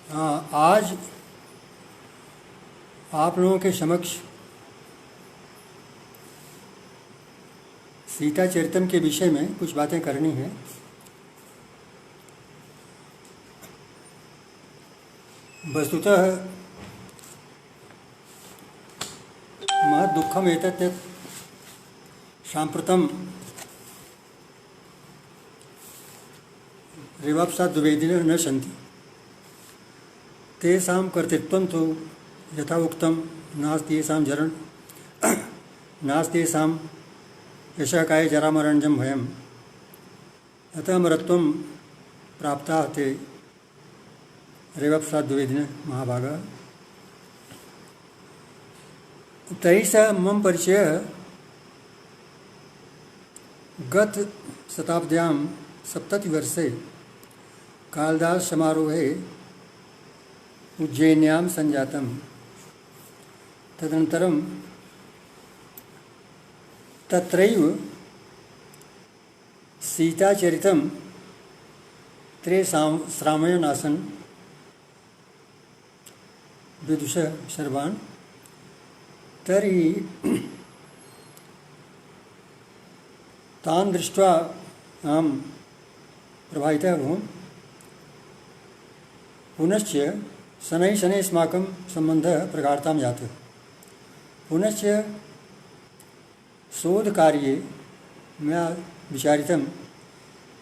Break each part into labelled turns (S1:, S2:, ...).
S1: हाँ, आज आप लोगों के समक्ष सीता चरितम के विषय में कुछ बातें करनी है। वस्तुतः महत् दुःखम् एतत् यत् साम्प्रतं रेवाप्सा द्विवेदिनः न सन्ति। तेषां कर्तृत्वं तु यथा उक्तं नास्ति येषां जरण नास्ति येषां यशकाय जरामरणजं भयम् अतः अमरत्वं प्राप्ताः ते रेवाप्सा द्विवेदिनः महाभागाः। तैः सह मम परिचयः गत शताब्द्यां 70 वर्षे कालिदास समारोहे उज्जैन्यां संजातं। तदनन्तरं तत्रैव सीताचरितं श्रावयन् आसन् विदुषः सर्वान्। तर्हि तान् दृष्ट्वा अहं प्रभावितः अभवम्। पुनश्च शनैः शनैः अस्माकं सम्बन्धः प्रगाढतां जातः। पुनश्च शोधकार्ये मया विचारितं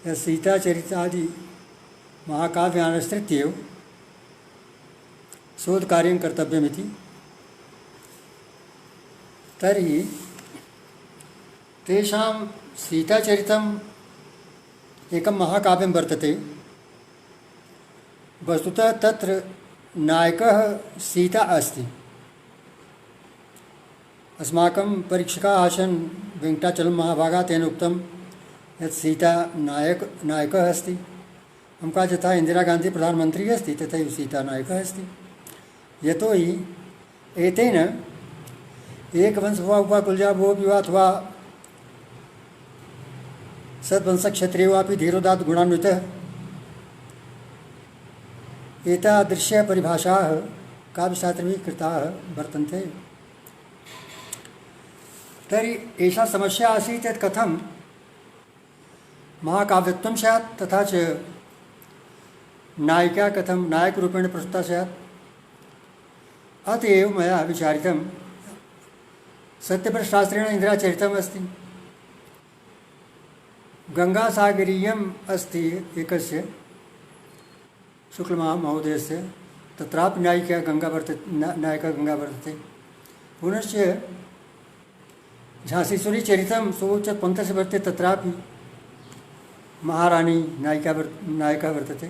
S1: यत् सीताचरितादि महाकाव्यानुसृत्य एव शोधकार्यं कर्तव्यमिति। तर्हि तेषां सीताचरितम् एकं महाकाव्यं वर्तते। वस्तुतः तत्र नायकः सीता अस्ति। अस्माकं परीक्षकाः आसन् वेङ्कटाचलं महाभागाः, तेन उक्तं यत् सीता नायकः अस्ति। हम कहा यथा इंदिरा गांधी प्रधानमंत्री अस्ति तथैव सीता नायकः अस्ति। यतोहि एतेन एकवंश वा कुलजा भोऽपि वा अथवा सद्वंशक्षत्रियो वापि धीरोदात्त गुणान्वितः एतादृश्यः परिभाषाः काव्यशास्त्रैः कृताः वर्तन्ते। तर्हि एषा समस्या आसीत् यत् कथं महाकाव्यत्वं स्यात् तथा च नायिका कथं नायकरूपेण प्रस्तुता स्यात्। अतः एव मया विचारितं सत्यव्रतशास्त्रेण इन्दिराचरितम् अस्ति, गङ्गासागरीयम् अस्ति एकस्य शुक्लमहोदयस्य, तत्रापि नायिका गंगा वर्तते। पुनश्च झांसीश्वरी चरितं सोचपन्थस्य वर्तते, तत्रापि महारानी नायिका वर्तते।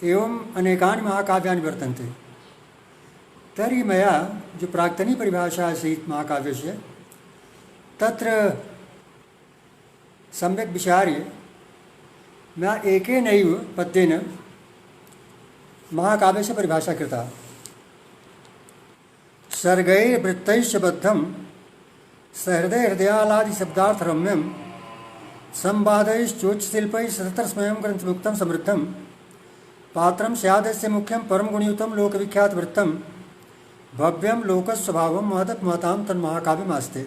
S1: एवं अनेकानि महाकाव्यानि वर्तन्ते। तर्हि मया जो प्राक्तनी परिभाषा आसीत् महाकाव्यस्य तत्र सम्यक् विचार्य मया एकेनैव पद्येन महाकाव्यस्य परिभाषा कृता। सर्गैर्वृत्तैश्च बद्धं सहृदय हृदयालादिशब्दार्थरम्यं संवादैश्चोच्चशिल्पैः सततस्मयं ग्रन्थमुक्तं समृद्धं पात्रं स्यादस्य मुख्यं परमगुणयुतं लोकविख्यातवृत्तं भव्यं लोकस्वभावं महतां तन्महाकाव्यमास्ते।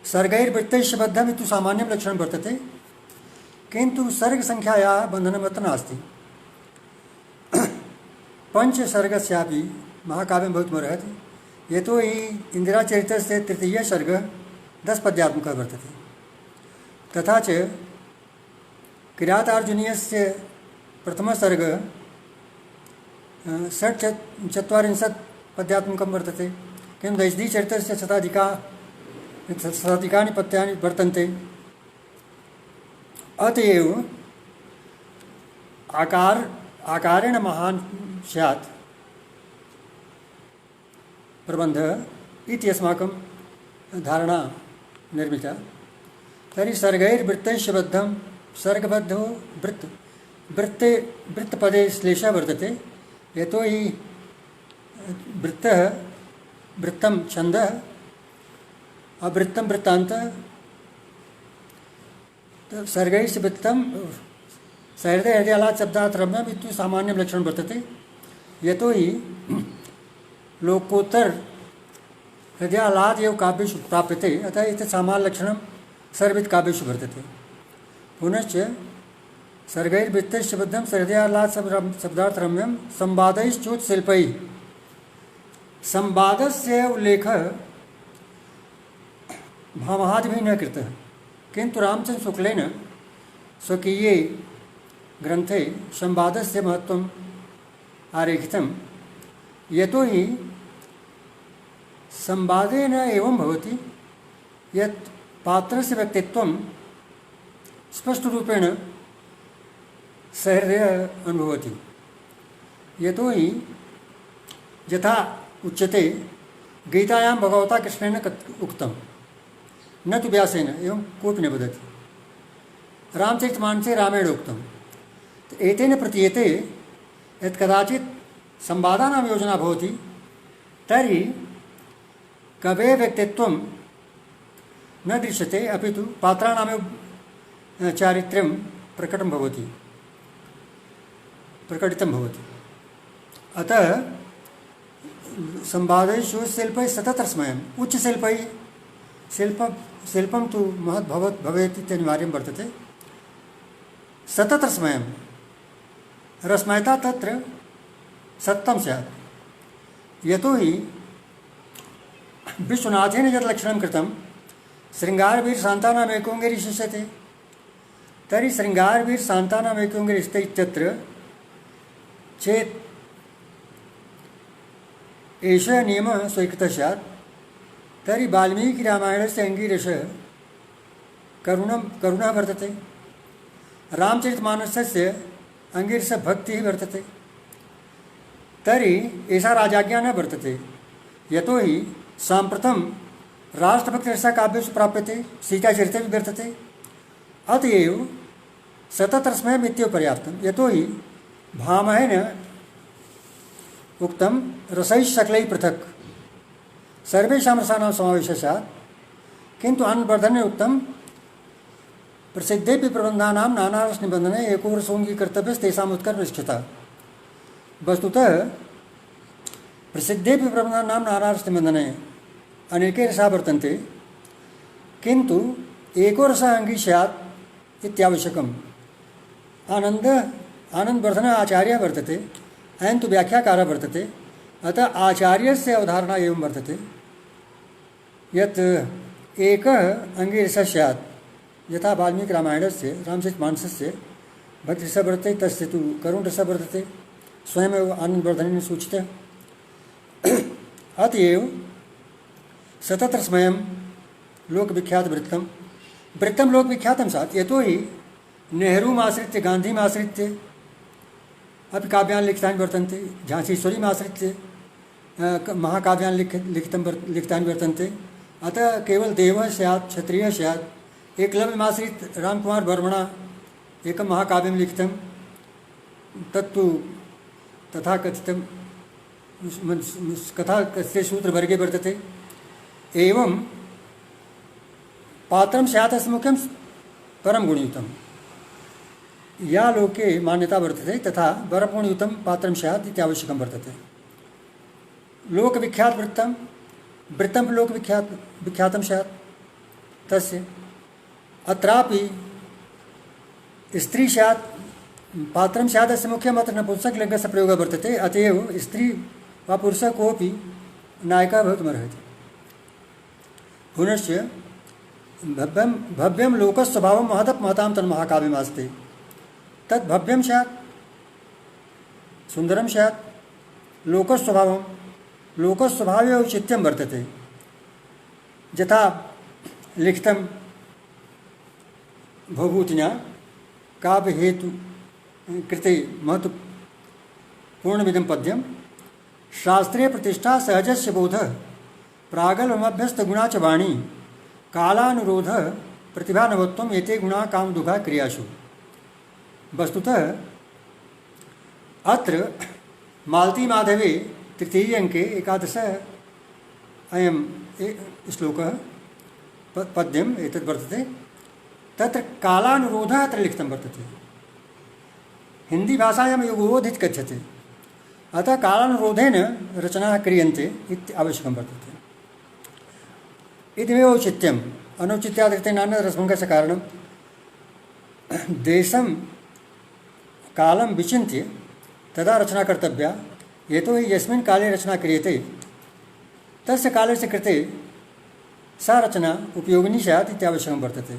S1: सर्गैर्वृत्तैश्च बद्धम् इति सामान्यं लक्षणं वर्तते, किन्तु सर्गसङ्ख्यायाः बन्धनमत्र नास्ति। पञ्चसर्गस्यापि महाकाव्यं भवितुमर्हति। यतोहि इन्दिराचरितस्य तृतीयः सर्गः 10 पद्यात्मकः वर्तते। तथा च किरातार्जुनीयस्य प्रथमः सर्गः 46 पद्यात्मकं वर्तते, किन्तु दैशिदीचरितस्य शताधिकानि पद्यानि वर्तन्ते। अतएव आकारेण महान् स्यात् प्रबन्धः इति अस्माकं धारणा निर्मिता। तर्हि सर्गैर्वृत्तैश्च बद्धं सर्गबद्धो वृत्तपदे श्लेषः वर्तते। यतोहि वृत्तं छन्दः अवृत्तं वृत्तान्तः सर्गैश्च वृत्तं सहृदय हृदयालात् शब्दात् रम्यम् इति सामान्यं लक्षणं वर्तते। यतोहि लोकोत्तर हृदयालाद् एव काव्येषु प्राप्यते, अतः एतत् सामान्यलक्षणं सर्वविध काव्येषु वर्तते। पुनश्च सर्गैर्वृत्तैश्च बद्धं सहृदयालात् शब्दार्थरम्यं संवादैश्चोत्शिल्पैः। संवादस्य उल्लेखः भामहादिभिः न कृतः, किन्तु रामचन्द्र शुक्लेन स्वकीये ग्रन्थे संवादस्य महत्त्वम् आरेखितं। यतोहि संवादेन एवं भवति यत् पात्रस्य व्यक्तित्वं स्पष्टरूपेण सहृदय अनुभवति। यतोहि यथा उच्यते गीतायां भगवता कृष्णेन उक्तं न तु व्यासेन, एवं कोऽपि न वदति। रामचरितमानसे रामेण उक्तं। एतेन प्रतीयते यत् कदाचित् संवादानां योजना भवति तर्हि कवेः व्यक्तित्वं न दृश्यते, अपि तु पात्राणामेव चारित्र्यं प्रकटितं भवति। अतः संवादेषु शिल्पैः सततं स्मयम्। उच्चशिल्पैः शिल्पं तु महत् भवेत् इति अनिवार्यं वर्तते। सततं स्मयं रसमयता तत्र सत्यं स्यात्। यतोहि विश्वनाथेन यत् लक्षणं कृतं शृङ्गारवीर शान्तानाम् एकोङ्गेरि शिष्यते, तर्हि शृङ्गारवीर शान्तानाम् एकोङ्गेरि इत्यत्र चेत् एषः नियमः स्वीकृतः स्यात्, तर्हि वाल्मीकिरामायणस्य अङ्गीरसः करुणः वर्तते, रामचरितमानसस्य अङ्गीरसः भक्तिः वर्तते। तर्हि एषा राजाज्ञा न वर्तते, यतोहि साम्प्रतं राष्ट्रभक्तिरसः काव्येषु प्राप्यते, सीताचरिते वर्तते। अतएव सततस्मयम् इत्येव पर्याप्तं। यतोहि भामहेन उक्तं रसैश्शकलैः पृथक् सर्वेषां रसानां समावेशः स्यात्, किन्तु आनन्दवर्धनेन उक्तं प्रसिद्धेऽपि प्रबन्धानां नानारसनिबन्धने एको रसोऽङ्गीकर्तव्यस्तेषाम् उत्कर्षनिष्ठता। वस्तुतः प्रसिद्धेऽपि प्रबन्धानां नानारसनिबन्धने अनेके रसाः वर्तन्ते, किन्तु एको रसः अङ्गी स्यात् इत्यावश्यकम्। आनन्दवर्धन आचार्यः वर्तते, अयं तु व्याख्याकारः वर्तते। अतः आचार्यस्य अवधारणा एवं वर्तते यत् एकः अङ्गीरसः स्यात्, यथा वाल्मीकिरामायणस्य रामचरितमानसस्य भक्तिरसः वर्तते, तस्य तु करुणरसः वर्तते, स्वयमेव आनन्दवर्धनेन सूचितः। अतएव सततस्मयं लोकविख्यातवृत्तं लोकविख्यातं स्यात्। यतोहि नेहरूमाश्रित्य गान्धीमाश्रित्य अपि काव्यानि लिखितानि वर्तन्ते, झांसीश्वरीमाश्रित्य महाकाव्यानि लिखितानि वर्तन्ते। अतः केवल देवः स्यात्, क्षत्रियः स्यात्। एकलव्यमाश्रित्य रामकुमार वर्मणा एकं महाकाव्यं लिखितं, तत्तु तथा कथितं कथा कस्य सूत्रवर्गे वर्तते। एवं पात्रं स्यात् अस्य मुख्यं परम गुणयुतं। या लोके मान्यता वर्तते तथा परमगुणयुतं पात्रं स्यात् इति आवश्यकं वर्तते। वृत्तं लोकविख्यातं स्यात् तस्य। अत्रापि स्त्री स्यात्, पात्रं स्यात् अस्य मुख्यम्। अत्र नपुंसकलिङ्गस्य प्रयोगः वर्तते, अतएव स्त्री वा पुरुषः कोऽपि नायकः भवितुमर्हति। पुनश्च भव्यं लोकस्वभावं महतां तन्महाकाव्यमास्ते। तत् भव्यं स्यात्, सुन्दरं स्यात्। लोकस्वभावे औचित्यं वर्तते, यथा लिखितं भवभूतिना काव्यहेतु कृते महत्वपूर्णमिदं पद्यं। शास्त्रे प्रतिष्ठा सहजस्य बोधः प्रागल्भमभ्यस्तगुणा च वाणी कालानुरोधः प्रतिभानवत्वम् एते गुणा कामदुघा क्रियासु। वस्तुतः अत्र मालतीमाधवे तृतीये अंके 11 अयं श्लोकः पद्यम् एतद् वर्तते। तत्र कालानुरोधः अत्र लिखितं वर्तते। हिंदी भाषायां युगोधित कथ्यते, अतः कालानुरोधेन रचनाः क्रियन्ते इति आवश्यकं वर्तते। इदमेव औचित्यम्, अनौचित्यादृते नान्यरसभङ्गस्य कारणं देशं कालं विचिन्त्य तदा रचना कर्तव्या, यतोहि यस्मिन् काले रचना क्रियते तस्य कालस्य कृते सा रचना उपयोगिनी स्यात् इत्यावश्यकं वर्तते।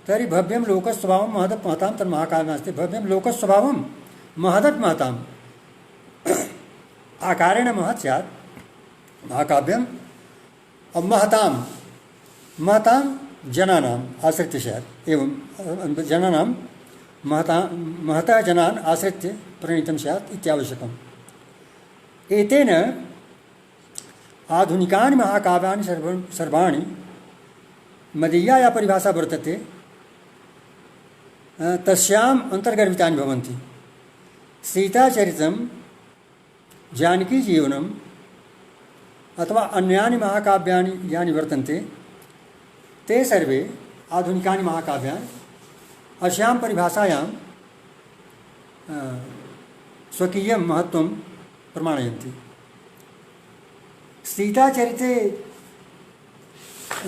S1: तर्हि भव्यं लोकस्वभावं महदत् महतां तन्महाकाव्यं नास्ति। भव्यं लोकस्वभावं महदत् महताम् आकारेण महत् स्यात् महाकाव्यं, महतां महतां जनानाम् आश्रित्य स्यात्। एवं जनानां महतः जनान् आश्रित्य प्रणीतं स्यात् इत्यावश्यकम्। एतेन आधुनिकानि महाकाव्यानि सर्वाणि मदीया या परिभाषा वर्तते तस्याम् अन्तर्गर्भितानि भवन्ति। सीताचरितं, जानकीजीवनम् अथवा अन्यानि महाकाव्यानि यानि वर्तन्ते ते सर्वे आधुनिकानि महाकाव्यानि अस्यां परिभाषायां स्वकीयं महत्त्वं प्रमाणयन्ति।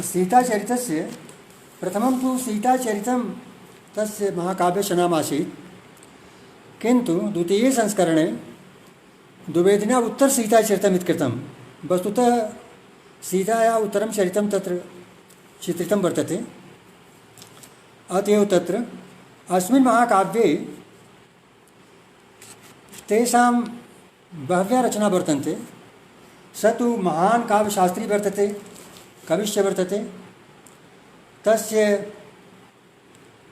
S1: सीताचरितस्य प्रथमं तु सीताचरितं तस्य महाकाव्यस्य नाम आसीत्, किन्तु द्वितीये संस्करणे द्विवेदिना उत्तर सीताचरितम् इति कृतं। वस्तुतः सीतायाः उत्तरं चरितं तत्र चित्रितं वर्तते। अत एव तत्र अस्मिन् महाकाव्ये तेषां बह्व्यः रचना वर्तन्ते। स तु महान् काव्यशास्त्री वर्तते, कविश्च वर्तते। तस्य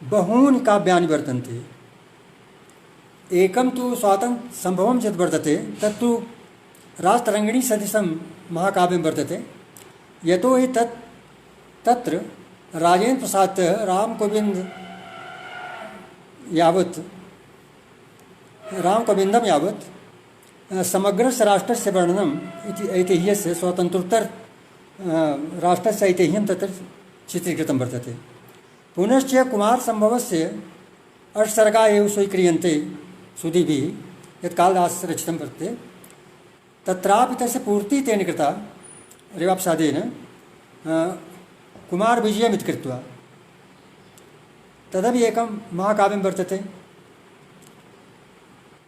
S1: बहूनि काव्यानि वर्तन्ते। एकं तु स्वातन्त्र्यसम्भवं यद् वर्तते तत्तु राजतरङ्गिणी सदृशं महाकाव्यं वर्तते, यतोहि तत्र राजेन्द्र प्रसादतः रामकोविन्दं यावत् समग्रस्य राष्ट्रस्य वर्णनम् इति ऐतिह्यस्य स्वतन्त्रोत्तर राष्ट्रस्य ऐतिह्यं तत्र चित्रीकृतं वर्तते। पुनश्च कुमारसम्भवस्य अष्टसर्गाः एव स्वीक्रियन्ते सुधीभिः, यत् कालिदासेन रचितं वर्तते। तत्रापि तस्य पूर्तिः तेन कृता रेवाप्रसादेन कुमारविजयम् इति कृत्वा। तदपि एकं महाकाव्यं वर्तते।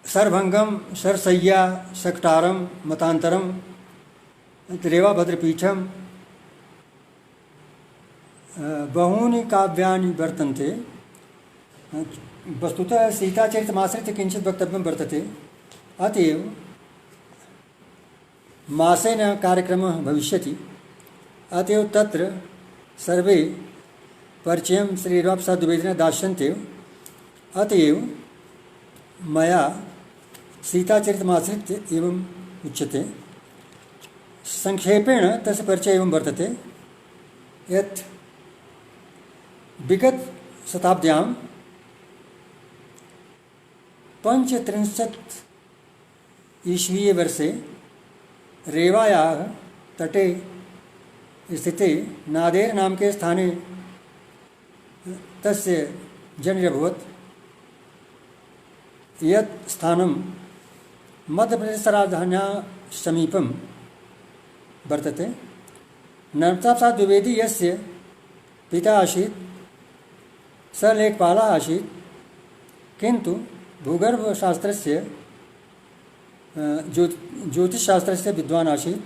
S1: शरभङ्गं, शरशय्या, शकटारं, मतान्तरं, रेवाभद्रपीठं, बहूनि काव्यानि वर्तन्ते। वस्तुतः सीताचरितमाश्रित्य किञ्चित् वक्तव्यं वर्तते। अत एव मासेन कार्यक्रमः भविष्यति। अत एव तत्र सर्वे परिचयं श्री रेवाप्रसाद द्विवेदिनः दास्यन्ते। अत एव मया सीताचरितमाश्रित्य एवम् उच्यते। संक्षेपेण तस्य परिचयः एवं वर्तते यत् विगतशताब्द्यां 35 ईस्वीये वर्षे रेवायाः तटे स्थिते नादेर नामके स्थाने तस्य जन्मभवत्। यत् स्थानं मध्यप्रदेशराजधान्याः समीपं वर्तते। नर्मदाप्रसाद द्विवेदी यस्य पिता आसीत् स लेखपालः आसीत्, किन्तु भूगर्भशास्त्रस्य ज्योतिषशास्त्रस्य विद्वान् आसीत्।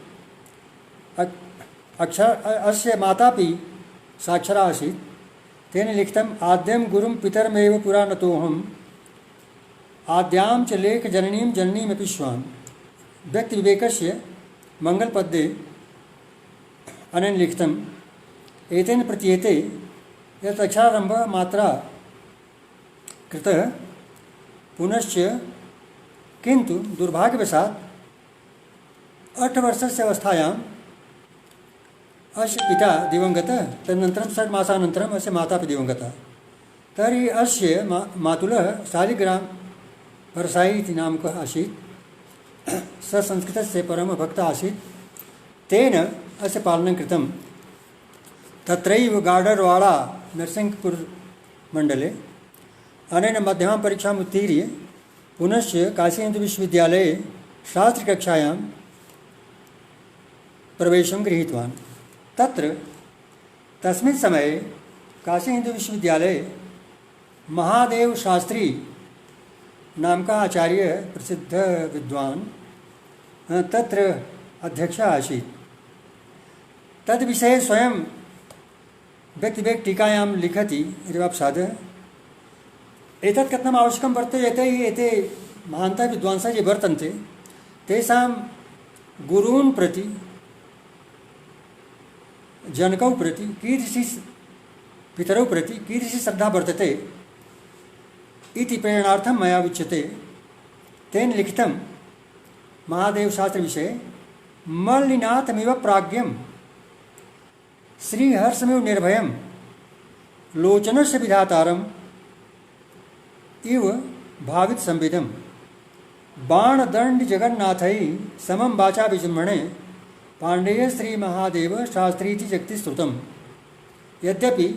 S1: अस्य मातापि साक्षरा आसीत्। तेन लिखितम् आद्यं गुरुं पितरमेव पुरा नतोऽहम् आद्यां च लेख जननीं जननीमपि स्वान्। व्यक्तिविवेकस्य मंगलपद्ये अनेन लिखितम्। एतेन प्रतीयते यत् अक्षरारम्भः मात्रा कृतः, पुनश्च किन्तु दुर्भाग्यवशात् 8 वर्षस्य अवस्थायाम् अस्य पिता दिवङ्गतः। तदनन्तरं 6 मासानन्तरम् अस्य मातापि दिवङ्गता। तर्हि अस्य मातुलः शालिग्राम परसाई इति नामकः आसीत्। स संस्कृतस्य परमभक्तः आसीत्। तेन अस्य पालनं कृतं। तत्रैव गाडरवाडा नरसिंहपुर मण्डले। अनेन मध्यमां परीक्षाम् उत्तीर्य पुनश्च काशीहिन्दुविश्वविद्यालये शास्त्रिकक्षायां प्रवेशं गृहीतवान्। तत्र तस्मिन् समये काशीहिन्दुविश्वविद्यालये महादेव शास्त्री नाम का आचार्य प्रसिद्ध विद्वान् तत्र अध्यक्षः आसीत्। तद् विषये स्वयं व्यक्तिवेक् टीकायां लिखति रेवाप्सादः। एतत् कथनम् आवश्यकं वर्तते यतो हि एते महान्तः विद्वांसः ये वर्तन्ते तेषां गुरून् प्रति जनकौ प्रति कीदृशी पितरौ प्रति कीदृशी श्रद्धा वर्तते इति प्रेरणार्थं मया उच्यते। तेन लिखितं महादेवशास्त्रविषये मल्लिनाथमिव प्राज्ञं श्रीहर्षमिव निर्भयं लोचनस्य विधातारम् इव भावित संविदं बाणदंड जगन्नाथै समं वाचा विजृंभणे पांडेय श्री महादेव शास्त्रीति जगति श्रुतम्। यद्यपि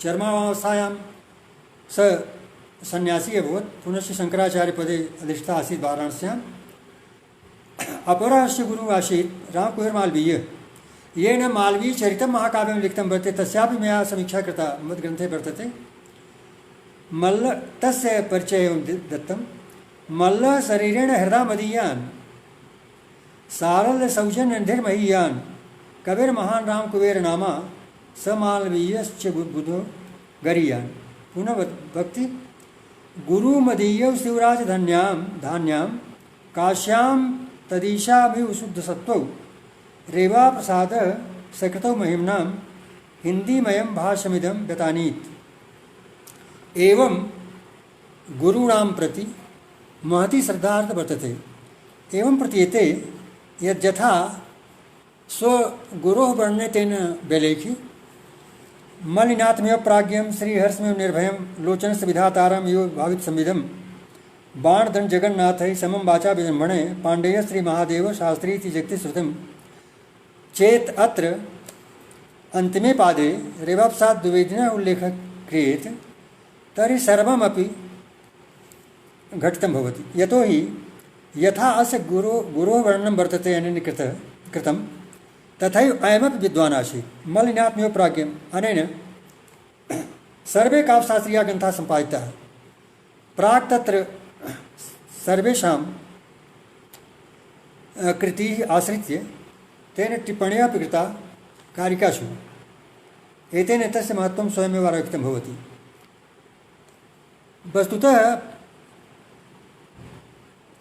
S1: चर्मावस्थायां स सन्यासी अभवत्, पुनश्च शंकराचार्य पदे अधिष्ठा आसीत् वाराणस्याम्। अपरस्य गुरुः आसीत् रामकुमार मालवीय। येन मालवीय चरितं महाकाव्यं लिखितं वर्तते, तस्यापि मया समीक्षा कृता मद्ग्रन्थे वर्तते। मल्ल तस्य परिचयं दत्तं। मल्लः शरीरेण हृदा मदीयान् सारल्य सौजन्य निर्महीयान् कविर्महान् राम कुबेर नामा स मालवीयश्च बुधो गरीयान्। पुनः भक्ति गुरु मदीयौ शिवराज धान्यां काश्यां तदीशामिव शुद्ध सत्वौ रेवा प्रसाद सकृतौ महिम्नां हिंदीमयं भाष्यमिदं व्यतानीत्। एवं गुरूणां प्रति महती श्रद्धार्थ वर्तते। एवं प्रतीयते यद्यथा स्वगुरोः वर्णे तेन व्यलेखि मलिनाथमिव प्राज्ञं श्रीहर्षमिव निर्भयं लोचनस्य विधातारम् इव भावित संविदं बाणदंड जगन्नाथै समं वाचा विजृंभणे पांडेय श्री महादेव शास्त्री इति जगति श्रुतं चेत् अत्र अन्तिमे पादे रेवाप्साद् द्विवेदिनः उल्लेखः क्रियेत तर्हि सर्वमपि घटितं भवति। यतोहि यथा अस्य गुरोः वर्णनं वर्तते अनेन कृतं तथैव अयमपि विद्वान् आसीत् मल्लिनाथमिव प्राज्ञम्। अनेन सर्वे काव्यशास्त्रीयाः ग्रन्थाः सम्पादिताः। प्राक् तत्र सर्वेषां कृतिः आश्रित्य तेन टिप्पण्यः अपि कृता कारिकासु। एतेन एतस्य महत्त्वं स्वयमेव आरोपितं भवति। वस्तुतः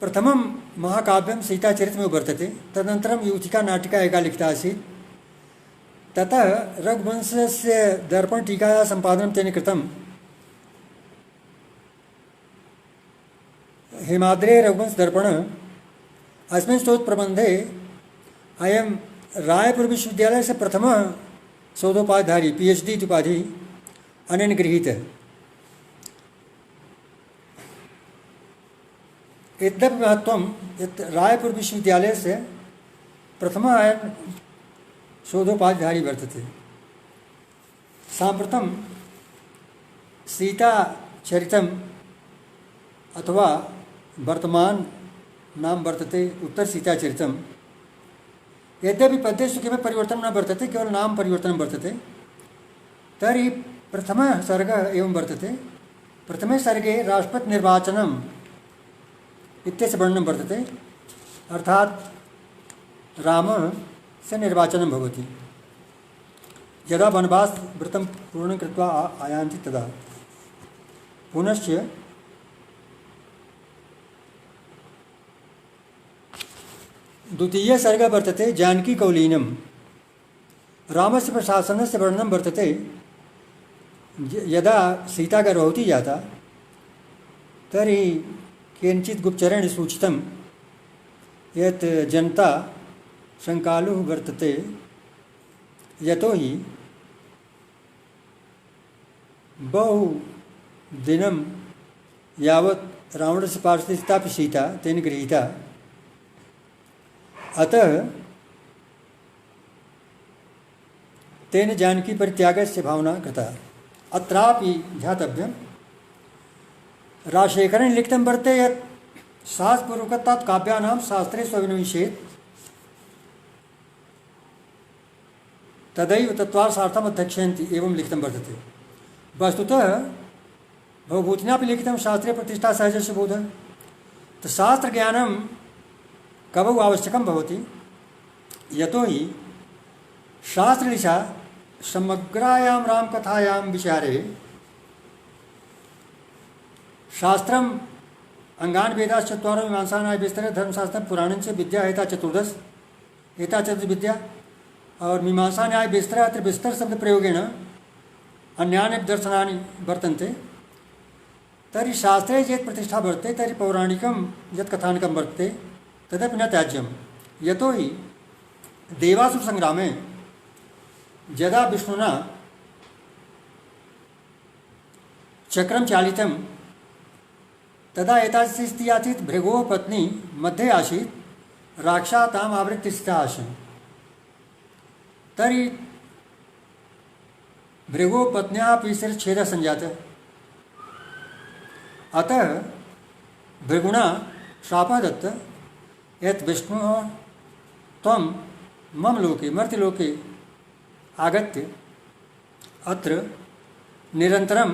S1: प्रथमं महाकाव्यं सीताचरितमेव वर्तते। तदनन्तरं युथिका नाटिका एका लिखिता आसीत्। ततः रघुवंशस्य दर्पणटीकायाः सम्पादनं तेन कृतं। हेमाद्रे रघुवंश दर्पण अस्मिन् शोधप्रबन्धे अयं रायपुर विश्वविद्यालयस्य प्रथमः शोधोपाधिधारी PhD इति उपाधिः अनेन गृहीतः। यद्यपि महत्त्वं यत् रायपुर विश्वविद्यालयस्य प्रथमः अयं शोधोपाधिधारी वर्तते। साम्प्रतं सीताचरितम् अथवा वर्तमान नाम वर्तते उत्तर सीताचरितम्। यद्यपि पद्येषु किमपि परिवर्तनं न वर्तते, केवल नाम परिवर्तनं वर्तते, तर्हि प्रथमः सर्गः एवं वर्तते। प्रथमे सर्गे राष्ट्रपति निर्वाचनम् इत्यस्य वर्णनं वर्तते। अर्थात् रामस्य निर्वाचनं भवति यदा वनवासव्रतं पूर्णं कृत्वा आयान्ति तदा। पुनश्च द्वितीयः सर्गः वर्तते जानकी कौलीनं। रामस्य प्रशासनस्य वर्णनं वर्तते। यदा सीता गर्भवती जाता तर्हि केनचित् गुप्तचरेण सूचितं यत् जनता शङ्कालुः वर्तते, यतोहि बहु दिनं यावत् रावणस्य पार्श्वे स्थितापि सीता तेन गृहीता। अतः तेन जानकी परित्यागस्य भावना कृता। अत्रापि ध्यातव्यं राजशेखरेण लिखितं वर्तते यत् शास्त्रपूर्वकत्वात् काव्यानां शास्त्रेषु अभिनवेशेत् तदैव तत्त्वार्थार्थम् अध्यक्षयन्ति एवं लिखितं वर्तते। वस्तुतः भवभूतिनापि लिखितं शास्त्रे प्रतिष्ठा सहजस्य बोधः। तो शास्त्रज्ञानं कवौ आवश्यकं भवति, यतो हि शास्त्रदिशा समग्रायां रामकथायां विचारे शास्त्रम् अंगान् वेदाश्चत्वारो मीमांसा न्यायविस्तरे धर्मशास्त्रं पुराणं च विद्या एता चतुर्दश एता चतुर्विद्या और मीमांसा न्याय विस्तर अत्र विस्तर शब्द प्रयोगेण अन्यानि दर्शनानि वर्तन्ते। तर्हि शास्त्रे चेत् प्रतिष्ठा वर्तते तर्हि पौराणिकं यत् कथानकं वर्तते तदपि न त्याज्यं। यतो हि देवासुर संग्रामे यदा विष्णुना चक्रं चालितं तदा एतादृशी स्थितिः आसीत्। भृगोः पत्नी मध्ये आसीत्, राक्षा ताम् आवृत्य स्थिता आसन्। तर्हि भृगोः पत्न्याः अपि शिरच्छेदः सञ्जातः। अतः भृगुणा शापः दत्तः यत् विष्णुः त्वं मम लोके मर्त्यलोके आगत्य अत्र निरन्तरं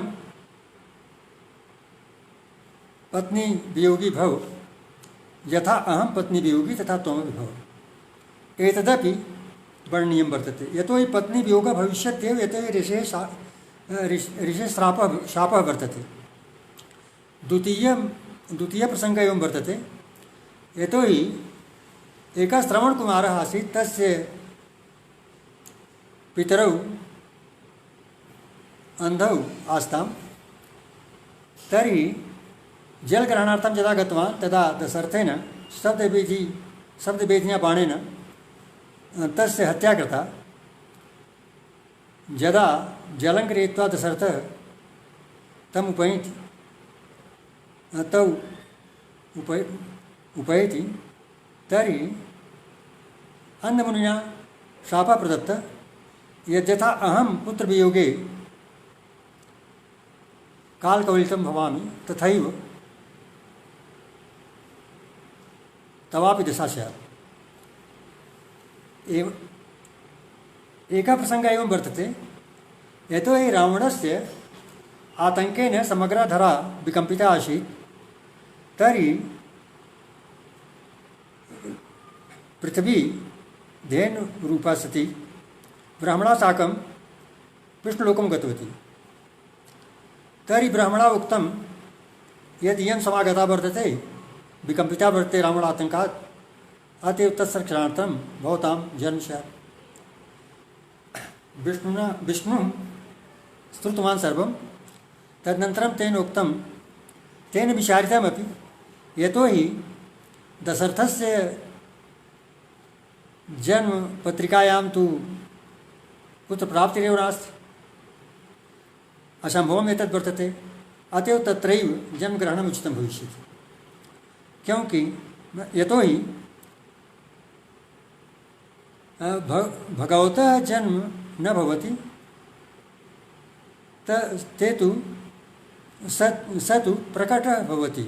S1: पत्नी वियोगी भव, यथा अहं पत्नी वियोगी तथा त्वमपि भव। एतदपि वर्णनीयं वर्तते। यतो हि पत्नी वियोगः भविष्यत्येव, यतो हि ऋषेः शापः वर्तते। द्वितीय प्रसंग एवं वर्तते। यतो हि एकः श्रवणकुमारः आसीत्, तस्य पितरौ अन्धौ आस्ताम्। तर्हि जलग्रहणार्थं यदा गतवान् तदा दशरथेन शब्दवेदिन्या बाणेन तस्य हत्या कृता। यदा जलं गृहीत्वा दशरथः तम् उपैति तौ उपैति तर्हि अन्धमुनिना शापः प्रदत्तः यद्यथा अहं पुत्रवियोगे कालकवलितं भवामि तथैव तवापि दशा स्यात्। एकः प्रसङ्गः एवं वर्तते। यतो हि रावणस्य आतङ्केन समग्रा धरा विकम्पिता आसीत्। तर्हि पृथिवी धेनुरूपा सती ब्रह्मणा साकं विष्णुलोकं गतवती। तर्हि ब्रह्मणा उक्तं यद् इयं समागता वर्तते, विकम्पिता वर्तते रावणातङ्कात्, अतएव तत्सरक्षणार्थं भवतां जन्म स्यात्। विष्णुं स्तुतवान् सर्वं। तदनन्तरं तेन उक्तं, तेन विचारितमपि, यतो हि दशरथस्य जन्मपत्रिकायां तु पुत्रप्राप्तिरेव नास्ति, असम्भवम् एतद् वर्तते। अतएव तत्रैव जन्मग्रहणम् उचितं भविष्यति। क्योंकि यतो हि भगवतः जन्म न भवति, ते तु स तु प्रकटः भवति।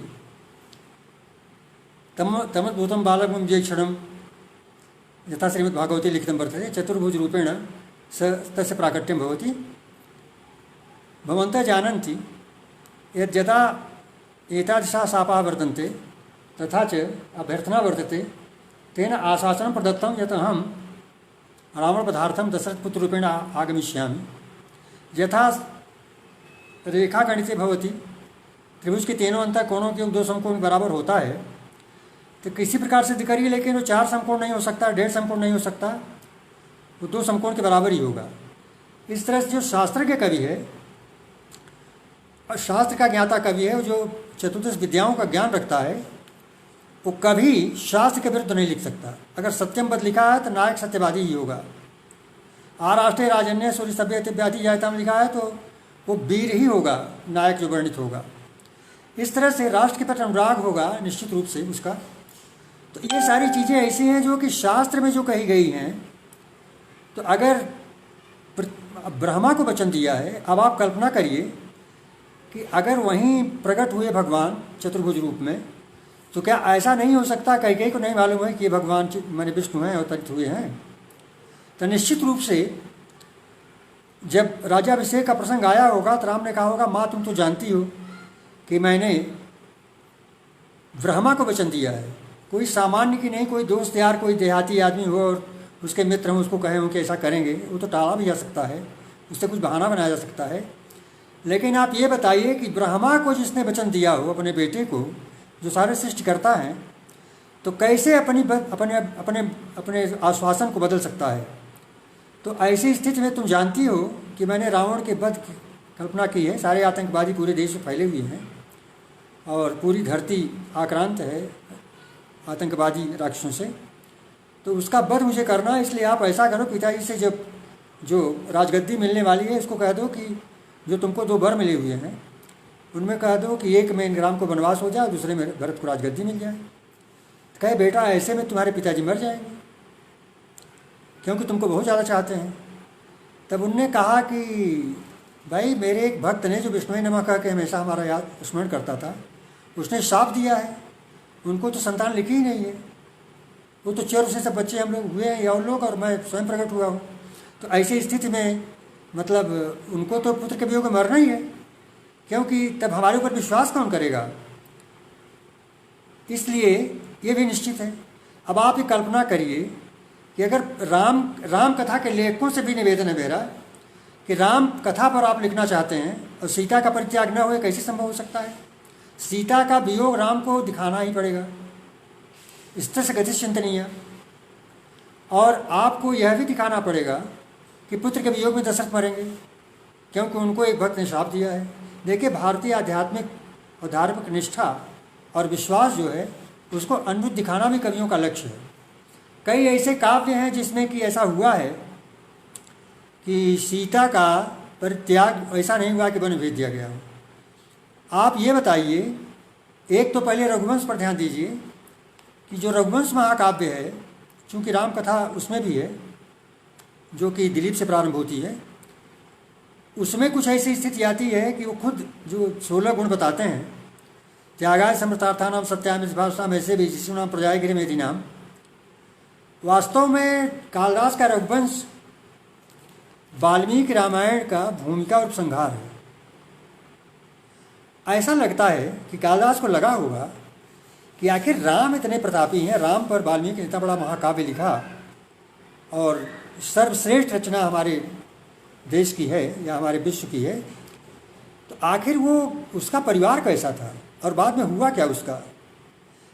S1: तमद्भुतं बालकं जेक्षणं यथा श्रीमद्भागवते लिखितं वर्तते, चतुर्भुजरूपेण तस्य प्राकट्यं भवति। भवन्तः जानन्ति यद् यदा एतादृशाः शापाः वर्तन्ते तथा च अभ्यर्थना वर्तते, तेन आशासनं प्रदत्तं यत् अहं रावणवधार्थं दशरथपुत्ररूपेण आगमिष्यामि। यथा रेखागणिते भवति, त्रिभुज के तीनों अंतर कोणों के दो समकोण बराबर होता है, तो किसी प्रकार से करिए, लेकिन वो 4 समकोण नहीं हो सकता, 1.5 समकोण नहीं हो सकता, वो 2 समकोण के बराबर ही होगा। इस तरह से जो शास्त्र के कवि है और शास्त्र का ज्ञाता कवि है, जो चतुर्दश विद्याओं का ज्ञान रखता है, वो कभी शास्त्र के विरुद्ध नहीं लिख सकता। अगर सत्यम पद लिखा है तो नायक सत्यवादी ही होगा। आराष्ट्रे राजन्य सूर्य सभ्य व्याधि जायता में लिखा है तो वो वीर ही होगा, नायक जो वर्णित होगा। इस तरह से राष्ट्र के प्रति अनुराग होगा निश्चित रूप से उसका। तो ये सारी चीज़ें ऐसी हैं जो कि शास्त्र में जो कही गई हैं। तो अगर ब्रह्मा को वचन दिया है, अब आप कल्पना करिए कि अगर वहीं प्रकट हुए भगवान चतुर्भुज रूप में, तो क्या ऐसा नहीं हो सकता कई को नहीं मालूम है कि ये भगवान माने विष्णु हैं, अवतरित हुए हैं? तो निश्चित रूप से जब राज्याभिषेक का प्रसंग आया होगा तो राम ने कहा होगा, माँ तुम तो जानती हो कि मैंने ब्रह्मा को वचन दिया है। कोई सामान्य की नहीं, कोई दोस्त यार, कोई देहाती आदमी हो और उसके मित्र हम उसको कहें हो कि ऐसा करेंगे, वो तो टाला भी जा सकता है, उससे कुछ बहाना बनाया जा सकता है। लेकिन आप ये बताइए कि ब्रह्मा को जिसने वचन दिया हो अपने बेटे को, जो सारे सृष्टि करता है, तो कैसे अपने अपने अपने आश्वासन को बदल सकता है? तो ऐसी स्थिति में तुम जानती हो कि मैंने रावण के वध की कल्पना की है। सारे आतंकवादी पूरे देश में फैले हुए हैं और पूरी धरती आक्रांत है आतंकवादी राक्षसों से, तो उसका वध मुझे करना है। इसलिए आप ऐसा करो, पिताजी से जब जो राजगद्दी मिलने वाली है इसको कह दो कि जो तुमको 2 वर मिले हुए हैं उनमें कह दो कि एक में राम को वनवास हो जाए, दूसरे में भरत को राजगद्दी मिल जाए। कहे बेटा ऐसे में तुम्हारे पिताजी मर जाएंगे क्योंकि तुमको बहुत ज़्यादा चाहते हैं। तब उनने कहा कि भाई मेरे एक भक्त ने जो विष्णु नमः कह के हमेशा हमारा याद स्मरण करता था, उसने शाप दिया है, उनको तो संतान लिखी ही नहीं है, वो तो चेर से सब बच्चे हम लोग हुए हैं या और लोग, और मैं स्वयं प्रकट हुआ हूँ। तो ऐसी स्थिति में मतलब उनको तो पुत्र के वियोग में मरना ही है, क्योंकि तब हमारे ऊपर विश्वास कौन करेगा? इसलिए ये भी निश्चित है। अब आप ये कल्पना करिए कि अगर राम कथा के लेखकों से भी निवेदन है मेरा कि राम कथा पर आप लिखना चाहते हैं और सीता का परित्याग न हो, कैसे संभव हो सकता है? सीता का वियोग राम को दिखाना ही पड़ेगा, इस तरह से गति चिंतनीय। और आपको यह भी दिखाना पड़ेगा कि पुत्र के वियोग में दशरथ मरेंगे, क्योंकि उनको एक भक्त ने श्राप दिया है। देखिए, भारतीय आध्यात्मिक और धार्मिक निष्ठा और विश्वास जो है उसको अद्भुत दिखाना भी कवियों का लक्ष्य है। कई ऐसे काव्य हैं जिसमें कि ऐसा हुआ है कि सीता का परित्याग ऐसा नहीं हुआ कि वन भेज दिया गया हो। आप ये बताइए, एक तो पहले रघुवंश पर ध्यान दीजिए कि जो रघुवंश महाकाव्य है, चूँकि राम कथा उसमें भी है जो कि दिलीप से प्रारंभ होती है, उसमें कुछ ऐसी स्थिति आती है कि वो खुद जो 16 गुण बताते हैं, त्यागाय समर्थार्था नाम सत्याम इस भाषा में से भी जिसमें नाम प्रजाय गिरे मेरी नाम, वास्तव में कालिदास का रघुवंश वाल्मीकि रामायण का भूमिका और उपसंहार है। ऐसा लगता है कि कालिदास को लगा होगा कि आखिर राम इतने प्रतापी हैं, राम पर वाल्मीकि ने इतना बड़ा महाकाव्य लिखा और सर्वश्रेष्ठ रचना हमारे देश की है या हमारे विश्व की है, तो आखिर वो उसका परिवार कैसा था और बाद में हुआ क्या उसका?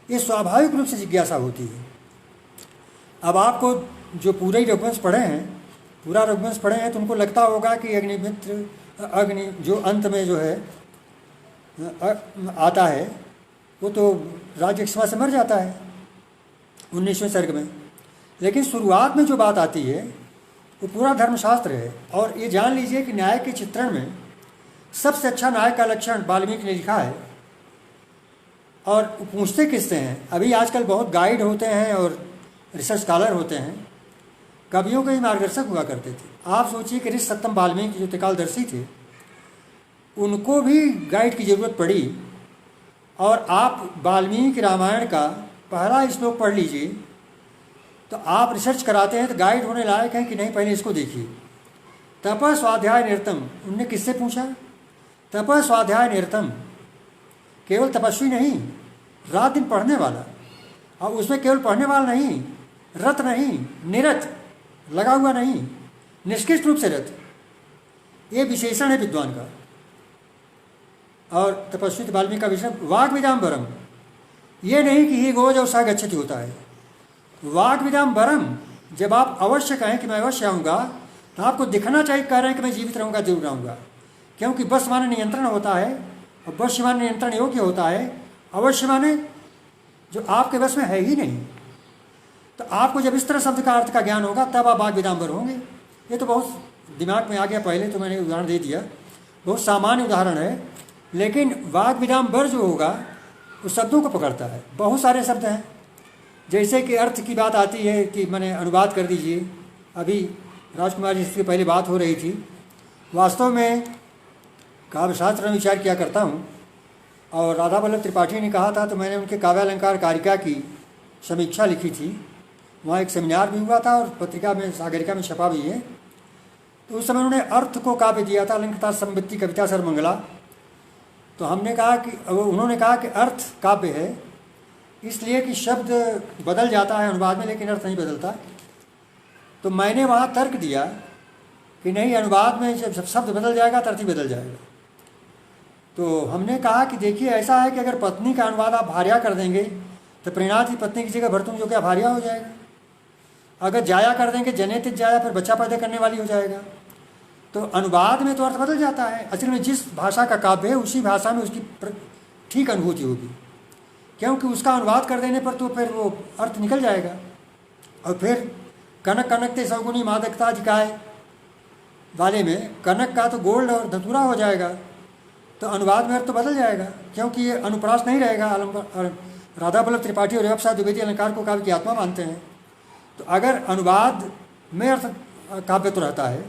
S1: ये स्वाभाविक रूप से जिज्ञासा होती है। अब आपको जो पूरे ही रघुवंश पढ़े हैं, पूरा रघुवंश पढ़े हैं, तो उनको लगता होगा कि अग्नि जो अंत में जो है आता है वो तो राज्य क्षमा से मर जाता है 19वें सर्ग में। लेकिन शुरुआत में जो बात आती है वो पूरा धर्मशास्त्र है। और ये जान लीजिए कि न्याय के चित्रण में सबसे अच्छा नायक का लक्षण वाल्मीकि ने लिखा है। और पूछते किससे हैं? अभी आजकल बहुत गाइड होते हैं और रिसर्च स्कॉलर होते हैं, कवियों के ही मार्गदर्शक हुआ करते थे। आप सोचिए कि ऋषि सप्तम वाल्मीकि जो त्रिकालदर्शी थे, उनको भी गाइड की ज़रूरत पड़ी। और आप वाल्मीकि रामायण का पहला श्लोक पढ़ लीजिए तो आप रिसर्च कराते हैं तो गाइड होने लायक हैं कि नहीं, पहले इसको देखिए। तप स्वाध्याय निरतम, उनने किससे पूछा? तप स्वाध्याय निरतम, केवल तपस्वी नहीं, रात दिन पढ़ने वाला। और उसमें केवल पढ़ने वाला नहीं, रत नहीं, निरत, लगा हुआ नहीं, निष्कृष्ट रूप से रत, ये विशेषण है विद्वान का। और तपस्वी वाल्मीकि का विषय वाग विदाम वरम, ये नहीं कि ही गोज और सा गच्छति होता है। वाग विदाम वरम, जब आप अवश्य कहें कि मैं अवश्य आऊँगा, तो आपको दिखना चाहिए कह रहे हैं कि मैं जीवित रहूँगा, जरूर रहूँगा। क्योंकि बस माने नियंत्रण होता है और वश माने नियंत्रण योग्य होता है, अवश्य माने जो आपके बस में है ही नहीं। तो आपको जब इस तरह शब्द का अर्थ का ज्ञान होगा तब आप वाग विदाम्बर होंगे। ये तो बहुत दिमाग में आ गया, पहले तो मैंने उदाहरण दे दिया, बहुत सामान्य उदाहरण है। लेकिन वाग विदाम्बर जो होगा वो शब्दों को पकड़ता है। बहुत सारे शब्द हैं, जैसे कि अर्थ की बात आती है कि मैंने अनुवाद कर दीजिए। अभी राजकुमार जी से पहले बात हो रही थी, वास्तव में काव्य शास्त्र में विचार किया करता हूँ, और राधा वल्लभ त्रिपाठी ने कहा था तो मैंने उनके काव्यालंकार कारिका की समीक्षा लिखी थी। वहाँ एक सेमिनार भी हुआ था और पत्रिका में सागरिका में छपा भी है। तो उस समय उन्होंने अर्थ को काव्य दिया था, अलंकृता संवित्ति कविता सर्वमंगला। तो हमने कहा कि उन्होंने कहा कि अर्थ काव्य है इसलिए कि शब्द बदल जाता है अनुवाद में, लेकिन अर्थ नहीं बदलता। तो मैंने वहाँ तर्क दिया कि नहीं, अनुवाद में जब शब्द बदल जाएगा तो अर्थ ही बदल जाएगा। तो हमने कहा कि देखिए ऐसा है कि अगर पत्नी का अनुवाद आप भार्या कर देंगे तो प्रेणाति पत्नी की जगह भरतुम जो क्या भार्या हो जाएगा। अगर जाया कर देंगे जनेतित जाया, फिर बच्चा पैदा करने वाली हो जाएगा। तो अनुवाद में तो अर्थ बदल जाता है। असल में जिस भाषा का काव्य है उसी भाषा में उसकी ठीक अनुभूति होगी, क्योंकि उसका अनुवाद कर देने पर तो फिर वो अर्थ निकल जाएगा। और फिर कनक कनकते सौगुनी मादकता जिकाए वाले में कनक का तो गोल्ड और धतूरा हो जाएगा, तो अनुवाद में अर्थ तो बदल जाएगा, क्योंकि ये अनुप्रास नहीं रहेगा। राधा वल्लभ त्रिपाठी और रेवत प्रसाद द्विवेदी अलंकार को काव्य की आत्मा मानते हैं। तो अगर अनुवाद में अर्थ काव्य तो रहता है,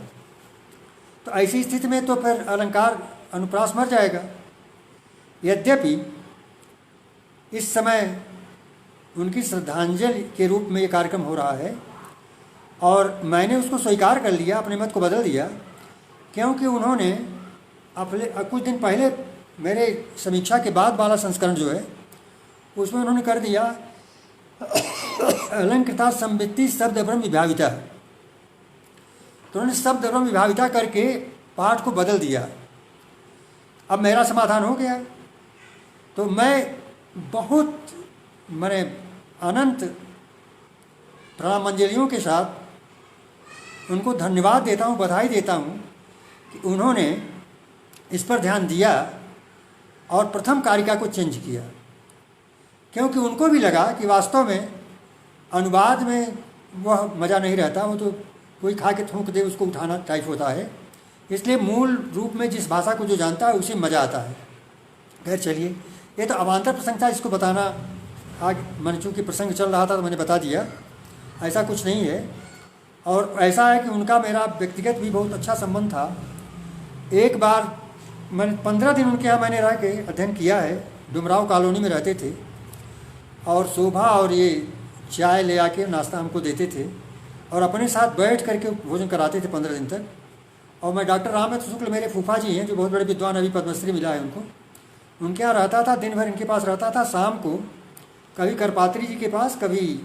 S1: तो ऐसी स्थिति में तो फिर अलंकार अनुप्रास मर जाएगा। यद्यपि इस समय उनकी श्रद्धांजलि के रूप में ये कार्यक्रम हो रहा है और मैंने उसको स्वीकार कर लिया, अपने मत को बदल दिया, क्योंकि उन्होंने अपने कुछ दिन पहले मेरे समीक्षा के बाद वाला संस्करण जो है उसमें उन्होंने कर दिया अलंकृता संवित्ति शब्द ब्रह्म विभाविता। तो उन्होंने शब्द ब्रह्म विभाविता करके पाठ को बदल दिया। अब मेरा समाधान हो गया। तो मैं बहुत मैंने अनंत प्रणामांजलियों के साथ उनको धन्यवाद देता हूँ, बधाई देता हूँ कि उन्होंने इस पर ध्यान दिया और प्रथम कारिका को चेंज किया, क्योंकि उनको भी लगा कि वास्तव में अनुवाद में वह मज़ा नहीं रहता, वो तो कोई खा के थूक दे उसको उठाना टाइप होता है। इसलिए मूल रूप में जिस भाषा को जो जानता है उसे मज़ा आता है। खैर चलिए, ये तो अवान्तर प्रसंग था, इसको बताना आज मैंने चूँकि प्रसंग चल रहा था तो मैंने बता दिया, ऐसा कुछ नहीं है। और ऐसा है कि उनका मेरा व्यक्तिगत भी बहुत अच्छा संबंध था। एक बार मैंने 15 दिन उनके यहाँ मैंने रह के अध्ययन किया है। डुमराव कॉलोनी में रहते थे और शोभा और ये चाय ले आके नाश्ता हमको देते थे और अपने साथ बैठ करके भोजन कराते थे 15 दिन तक। और मैं डॉक्टर राम शुक्ल मेरे फूफा जी हैं जो बहुत बड़े विद्वान, अभी पद्मश्री मिला है उनको, उनके यहाँ रहता था, दिन भर इनके पास रहता था। शाम को कभी करपात्री जी के पास, कभी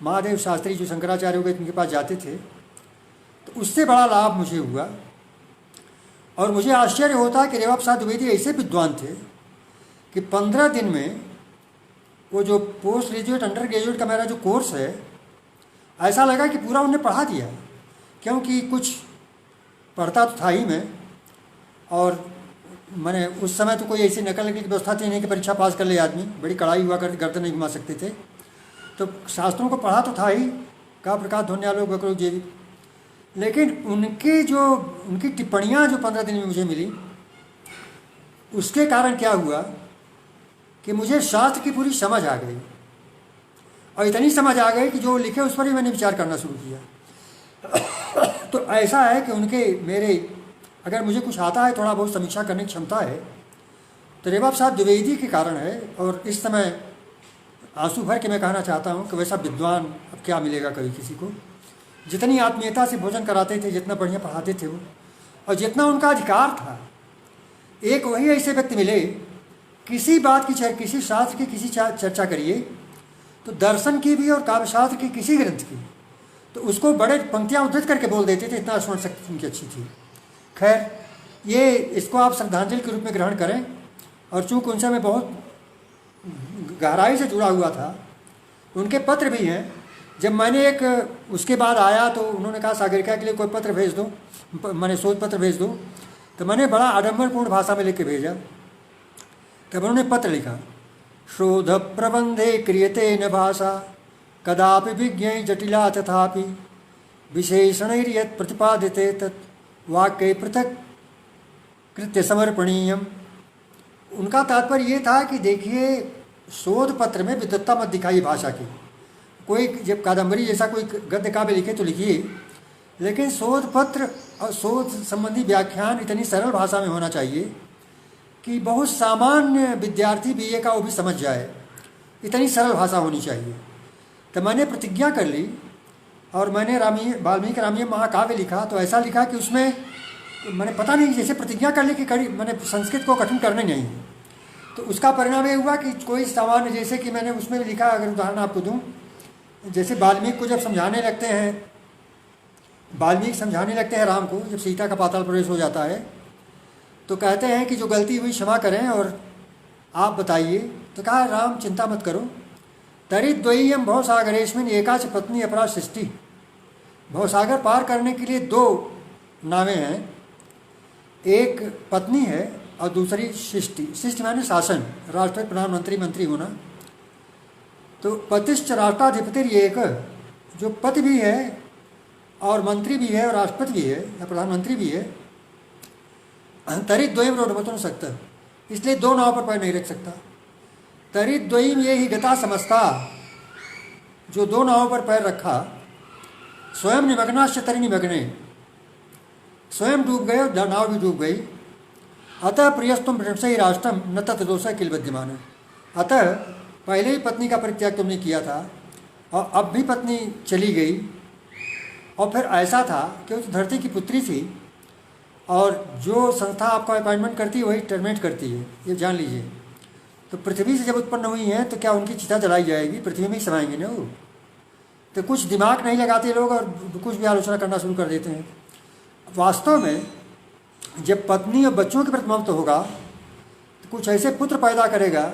S1: महादेव शास्त्री जो शंकराचार्य हो गए इनके पास जाते थे। तो उससे बड़ा लाभ मुझे हुआ और मुझे आश्चर्य होता कि रेवा प्रसाद द्विवेदी ऐसे विद्वान थे कि 15 दिन में वो जो पोस्ट ग्रेजुएट अंडर ग्रेजुएट का मेरा जो कोर्स है, ऐसा लगा कि पूरा उन्होंने पढ़ा दिया, क्योंकि कुछ पढ़ता तो था ही मैं। और मैंने उस समय तो कोई ऐसी नकल की व्यवस्था थी नहीं कि परीक्षा पास कर ले आदमी, बड़ी कड़ाई हुआ करती, गर्दन नहीं घुमा सकते थे। तो शास्त्रों को पढ़ा तो था ही, का प्रकाश ध्वन्यालोक वक्रोग जेवी, लेकिन उनकी टिप्पणियाँ जो 15 दिन में मुझे मिली, उसके कारण क्या हुआ कि मुझे शास्त्र की पूरी समझ आ गई। और इतनी समझ आ गई कि जो लिखे उस पर ही मैंने विचार करना शुरू किया। तो ऐसा है कि उनके मेरे अगर मुझे कुछ आता है, थोड़ा बहुत समीक्षा करने की क्षमता है, तो रेवा प्रसाद द्विवेदी के कारण है। और इस समय आंसू भर के मैं कहना चाहता हूँ कि वैसा विद्वान अब क्या मिलेगा कभी किसी को। जितनी आत्मीयता से भोजन कराते थे, जितना बढ़िया पढ़ाते थे वो, और जितना उनका अधिकार था, एक वही ऐसे व्यक्ति मिले, किसी बात की किसी शास्त्र की किसी चर्चा करिए तो दर्शन की भी और काव्यशास्त्र की किसी ग्रंथ की, तो उसको बड़े पंक्तियाँ उद्धृत करके बोल देते थे, इतना स्मरण शक्ति उनकी अच्छी थी। खैर, ये इसको आप श्रद्धांजलि के रूप में ग्रहण करें। और चूँकि उनसे मैं बहुत गहराई से जुड़ा हुआ था, उनके पत्र भी हैं। जब मैंने एक उसके बाद आया तो उन्होंने कहा सागरिका के लिए कोई पत्र भेज दो, मैंने शोध पत्र भेज दो। तो मैंने बड़ा आडंबरपूर्ण भाषा में लिख के भेजा। तब उन्होंने पत्र लिखा, शोध प्रबंधे क्रियते न भाषा कदापि विज्ञ जटिला तथापि विशेषणैर्यत् प्रतिपाद्यते तत् वाक्य पृथक कृत्य समर्पणीयम। उनका तात्पर्य ये था कि देखिए, शोध पत्र में विद्वत्ता मत दिखाइए भाषा की। कोई जब कादम्बरी जैसा कोई गद्य काव्य लिखे तो लिखिए, लेकिन शोध पत्र और शोध संबंधी व्याख्यान इतनी सरल भाषा में होना चाहिए कि बहुत सामान्य विद्यार्थी बीए का वो भी समझ जाए, इतनी सरल भाषा होनी चाहिए। तो मैंने प्रतिज्ञा कर ली और मैंने वाल्मीकि रामायण महाकाव्य लिखा। तो ऐसा लिखा कि उसमें मैंने पता नहीं, जैसे प्रतिज्ञा कर ली कि कड़ी मैंने संस्कृत को कठिन करना नहीं है। तो उसका परिणाम ये हुआ कि कोई सामान्य, जैसे कि मैंने उसमें लिखा, अगर उदाहरण आपको दूँ, जैसे वाल्मीकि को जब समझाने लगते हैं, वाल्मीकि समझाने लगते हैं राम को, जब सीता का पाताल प्रवेश हो जाता है तो कहते हैं कि जो गलती हुई क्षमा करें और आप बताइए। तो कहा राम चिंता मत करो, तरिद्वय्यम भवसागरेस्मिन् एकाच पत्नी अपरा सृष्टि। भवसागर पार करने के लिए दो नावें हैं, एक पत्नी है और दूसरी सृष्टि। सृष्टि माने शासन, राष्ट्रपति प्रधानमंत्री मंत्री होना। तो पतिश्च राष्ट्राधिपति एक, जो पति भी है और मंत्री भी है और राष्ट्रपति भी है या प्रधानमंत्री भी है, तरिद्वयम रोडमतो न सकता, इसलिए दो नाव पर पैर नहीं रख सकता। तरिद्वयम ये ही गता समझता, जो दो नावों पर पैर रखा, स्वयं निमग्नाश्च तरि निमग्ने, स्वयं डूब गए और नाव भी डूब गई। अतः प्रियस्तुम ही राष्ट्रम न तत्दोषः किल विद्यमान। अतः पहले ही पत्नी का परित्याग तुमने किया था और अब भी पत्नी चली गई। और फिर ऐसा था कि उस धरती की पुत्री थी और जो संस्था आपका अपॉइंटमेंट करती है वही टर्मिनेट करती है, ये जान लीजिए। तो पृथ्वी से जब उत्पन्न हुई हैं तो क्या उनकी चिता जलाई जाएगी? पृथ्वी में ही समाएंगे ना वो। तो कुछ दिमाग नहीं लगाते लोग और कुछ भी आलोचना करना शुरू कर देते हैं। वास्तव में जब पत्नी और बच्चों के प्रति ममता होगा तो कुछ ऐसे पुत्र पैदा करेगा,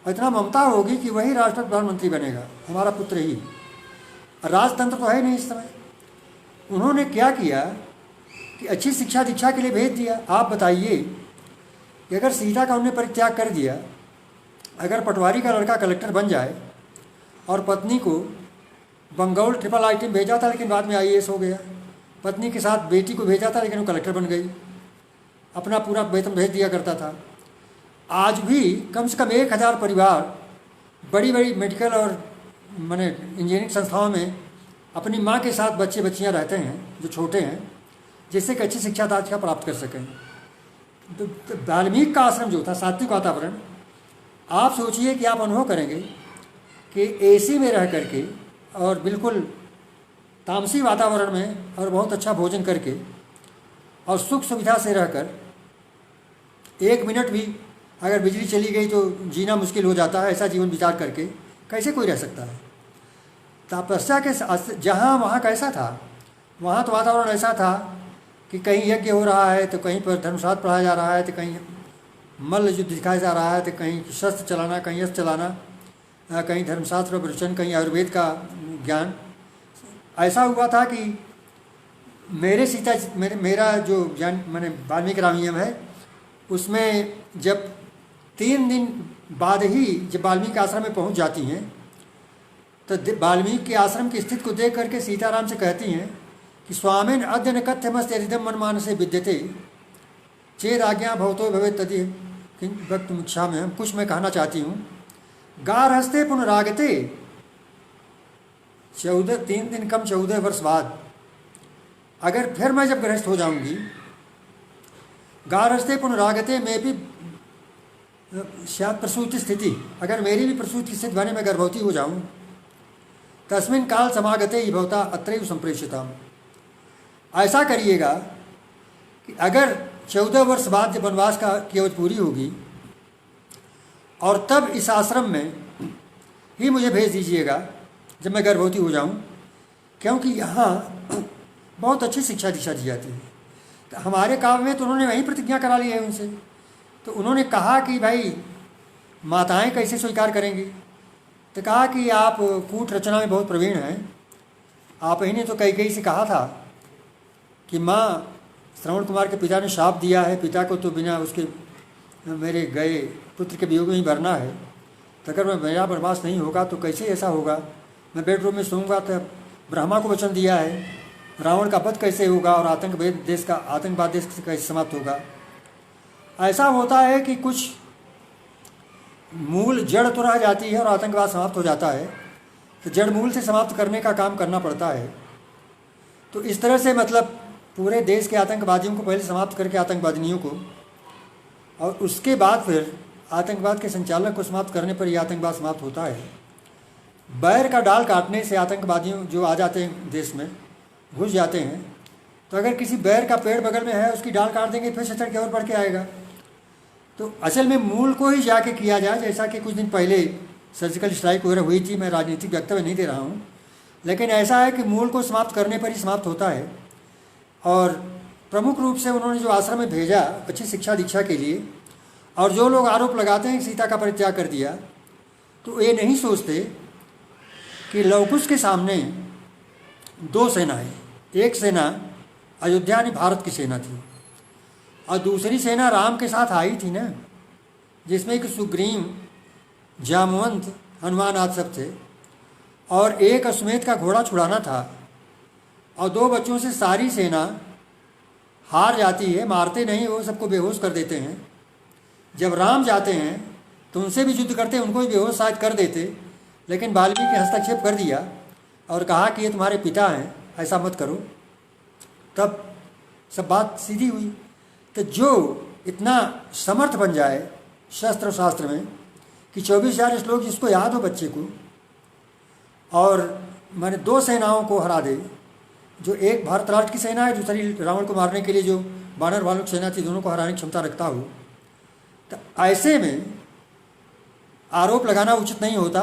S1: इतना ममता होगी कि वही राष्ट्र प्रधानमंत्री बनेगा, हमारा पुत्र ही। राजतंत्र तो है नहीं इस समय। उन्होंने क्या किया कि अच्छी शिक्षा दीक्षा के लिए भेज दिया। आप बताइए कि अगर सीता का उन्होंने परित्याग कर दिया, अगर पटवारी का लड़का कलेक्टर बन जाए और पत्नी को बंगौल IIIT में भेजा था लेकिन बाद में IAS हो गया, पत्नी के साथ बेटी को भेजा था लेकिन वो कलेक्टर बन गई, अपना पूरा वेतन भेज दिया करता था। आज भी कम से कम 1000 परिवार बड़ी बड़ी मेडिकल और माने इंजीनियरिंग संस्थाओं में अपनी माँ के साथ बच्चे बच्चियाँ रहते हैं जो छोटे हैं, जिससे कि अच्छी शिक्षा दीक्षा प्राप्त कर सकें। तो वाल्मीकि का आश्रम जो था, सात्विक वातावरण, आप सोचिए कि आप अनुभव करेंगे कि AC में रह करके और बिल्कुल तामसी वातावरण में और बहुत अच्छा भोजन करके और सुख सुविधा से रहकर 1 मिनट भी अगर बिजली चली गई तो जीना मुश्किल हो जाता है। ऐसा जीवन विचार करके कैसे कोई रह सकता है? तपस्या के जहाँ वहाँ कैसा था? वहाँ तो वातावरण ऐसा था कि कहीं यज्ञ हो रहा है तो कहीं पर धर्मशास्त्र पढ़ाया जा रहा है, तो कहीं मल्ल युद्ध दिखाया जा रहा है, तो कहीं शस्त्र चलाना, कहीं अस्त्र चलाना, कहीं धर्मशास्त्र प्रवचन, कहीं आयुर्वेद का ज्ञान। ऐसा हुआ था कि मेरा जो ज्ञान मैंने वाल्मीकि रामायण है उसमें जब 3 दिन बाद ही जब वाल्मीकि आश्रम में पहुंच जाती हैं तो वाल्मीकि के आश्रम की स्थिति को देख करके सीताराम से कहती हैं कि स्वामिन अद्य न कथ्यमस्ते हृदय मन मानसे विद्यते चेदाज्ञा भवतो भवे तदि वक्त इच्छा में। हम कुछ मैं कहना चाहती हूँ। गारहस्ते पुनरागते 3 दिन कम 14 वर्ष बाद अगर फिर मैं जब गृहस्थ हो जाऊंगी, गारहस्ते पुनरागते में भी शायद प्रसूति स्थिति, अगर मेरी भी प्रसूति स्थिति बने में गर्भवती हो जाऊं, तस्मिन काल समागते ही भवता अत्रैव संप्रेषिता। ऐसा करिएगा कि अगर 14 वर्ष बाद जब वनवास की अवधि पूरी होगी और तब इस आश्रम में ही मुझे भेज दीजिएगा जब मैं गर्भवती हो जाऊं, क्योंकि यहाँ बहुत अच्छी शिक्षा दीक्षा दी जाती है। तो हमारे काम में तो उन्होंने वही प्रतिज्ञा करा ली है उनसे। तो उन्होंने कहा कि भाई माताएं कैसे स्वीकार करेंगी? तो कहा कि आप कूट रचना में बहुत प्रवीण हैं, आप ही ने तो कई से कहा था कि माँ श्रवण कुमार के पिता ने शाप दिया है, पिता को तो बिना उसके मेरे गए पुत्र के वियोग में ही भरना है, तो अगर मेरा वनवास नहीं होगा तो कैसे ऐसा होगा? मैं बेडरूम में सोऊंगा तो ब्रह्मा को वचन दिया है, रावण का वध कैसे होगा और आतंकवाद देश कैसे समाप्त होगा? ऐसा होता है कि कुछ मूल जड़ तो रह जाती है और आतंकवाद समाप्त हो जाता है, तो जड़ मूल से समाप्त करने का काम करना पड़ता है। तो इस तरह से मतलब पूरे देश के आतंकवादियों को पहले समाप्त करके आतंकवादियों को और उसके बाद फिर आतंकवाद के संचालक को समाप्त करने पर यह आतंकवाद समाप्त होता है। बैर का डाल काटने से आतंकवादियों जो आ जाते हैं देश में, घुस जाते हैं, तो अगर किसी बैर का पेड़ बगल में है उसकी डाल काट देंगे, फिर से चढ़ के और बढ़ के आएगा। तो असल में मूल को ही जाके किया जाए, जैसा कि कुछ दिन पहले सर्जिकल स्ट्राइक वगैरह हुई थी। मैं राजनीतिक वक्तव्य नहीं दे रहा हूँ, लेकिन ऐसा है कि मूल को समाप्त करने पर ही समाप्त होता है। और प्रमुख रूप से उन्होंने जो आश्रम में भेजा अच्छी शिक्षा दीक्षा के लिए, और जो लोग आरोप लगाते हैं कि सीता का परित्याग कर दिया, तो ये नहीं सोचते कि लवकुश के सामने दो सेनाएं, एक सेना अयोध्या यानी भारत की सेना थी, और दूसरी सेना राम के साथ आई थी ना, जिसमें कि सुग्रीव, जामवंत, हनुमान आदि सब थे, और एक अश्वमेध का घोड़ा छुड़ाना था, और 2 बच्चों से सारी सेना हार जाती है। मारते नहीं, वो सबको बेहोश कर देते हैं। जब राम जाते हैं तो उनसे भी युद्ध करते, उनको भी बेहोश शायद कर देते, लेकिन वाल्मीकि ने हस्तक्षेप कर दिया और कहा कि ये तुम्हारे पिता हैं, ऐसा मत करो। तब सब बात सीधी हुई। तो जो इतना समर्थ बन जाए शस्त्र शास्त्र में कि 24,000 श्लोक जिसको याद हो बच्चे को, और मैंने 2 सेनाओं को हरा दे, जो एक भारत राष्ट्र की सेना है, दूसरी रावण को मारने के लिए जो वानर वालों की सेना थी, दोनों को हराने की क्षमता रखता हो, तो ऐसे में आरोप लगाना उचित नहीं होता।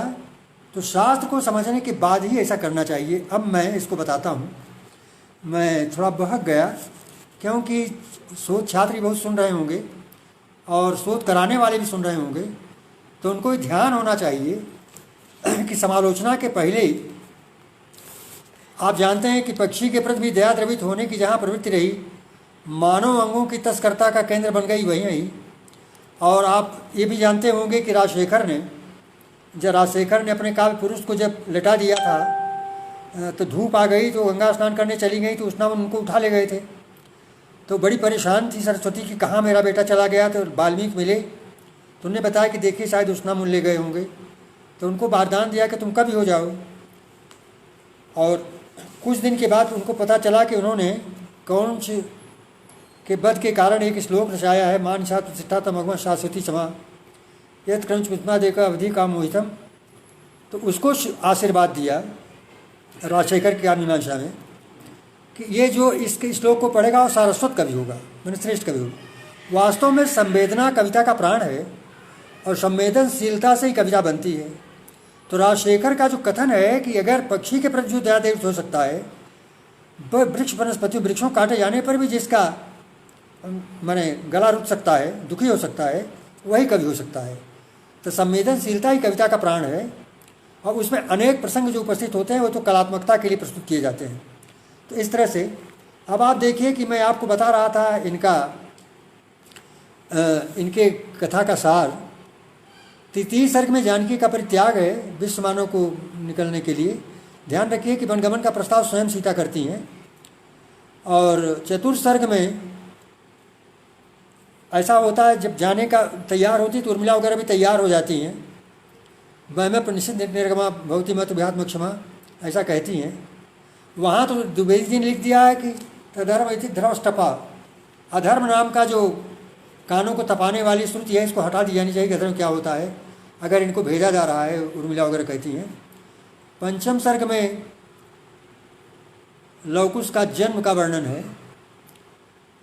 S1: तो शास्त्र को समझने के बाद ही ऐसा करना चाहिए। अब मैं इसको बताता हूँ। मैं थोड़ा बहक गया क्योंकि शोध छात्र भी बहुत सुन रहे होंगे और शोध कराने वाले भी सुन रहे होंगे, तो उनको ध्यान होना चाहिए कि समालोचना के पहले आप जानते हैं कि पक्षी के प्रति भी दया द्रवित होने की जहाँ प्रवृत्ति रही, मानव अंगों की तस्करता का केंद्र बन गई वहीं आई। और आप ये भी जानते होंगे कि राजशेखर ने अपने काव्य पुरुष को जब लटा दिया था, तो धूप आ गई, तो गंगा स्नान करने चली गई, तो उसनामन उनको उठा ले गए थे। तो बड़ी परेशान थी सरस्वती कि कहाँ मेरा बेटा चला गया। तो वाल्मीकि मिले, तो उन्होंने बताया कि देखिए शायद उसनामन ले गए होंगे। तो उनको वरदान दिया कि तुम कभी हो जाओ। और कुछ दिन के बाद उनको पता चला कि उन्होंने कौंच के वध के कारण एक श्लोक रचाया है, मान छा प्रतिष्ठा तमगम शाश्वती क्षमा यद क्रंच मिथमा देकर अवधि का मोहितम। तो उसको आशीर्वाद दिया राजशेखर की मीमांसा में कि ये जो इसके श्लोक को पढ़ेगा वो सारस्वत कवि होगा, मैंने श्रेष्ठ कवि होगा। वास्तव में संवेदना कविता का प्राण है और संवेदनशीलता से ही कविता बनती है। तो राजशेखर का जो कथन है कि अगर पक्षी के प्रति जो दया देव हो सकता है, वृक्ष वनस्पति वृक्षों काटे जाने पर भी जिसका माने गला रुक सकता है, दुखी हो सकता है, वही कवि हो सकता है। तो संवेदनशीलता ही कविता का प्राण है, और उसमें अनेक प्रसंग जो उपस्थित होते हैं वो तो कलात्मकता के लिए प्रस्तुत किए जाते हैं। तो इस तरह से अब आप देखिए कि मैं आपको बता रहा था इनके कथा का सार। 33 सर्ग में जानकी का परित्याग है विश्व मानव को निकलने के लिए। ध्यान रखिए कि वनगमन का प्रस्ताव स्वयं सीता करती हैं। और चतुर्थ सर्ग में ऐसा होता है जब जाने का तैयार होती तो उर्मिला वगैरह भी तैयार हो जाती हैं। वह प्रनिषिद्ध निर्गमा भवती मत व्यात्म क्षमा ऐसा कहती हैं। वहाँ तो द्विवेदी जी ने लिख दिया है कि तधर्म इति ध्रवष्टपा, अधर्म नाम का जो कानों को तपाने वाली श्रुति है इसको हटा दी जानी चाहिए। अधर्म क्या होता है अगर इनको भेजा जा रहा है, उर्मिला वगैरह कहती हैं। पंचम सर्ग में लवकुश का जन्म का वर्णन है,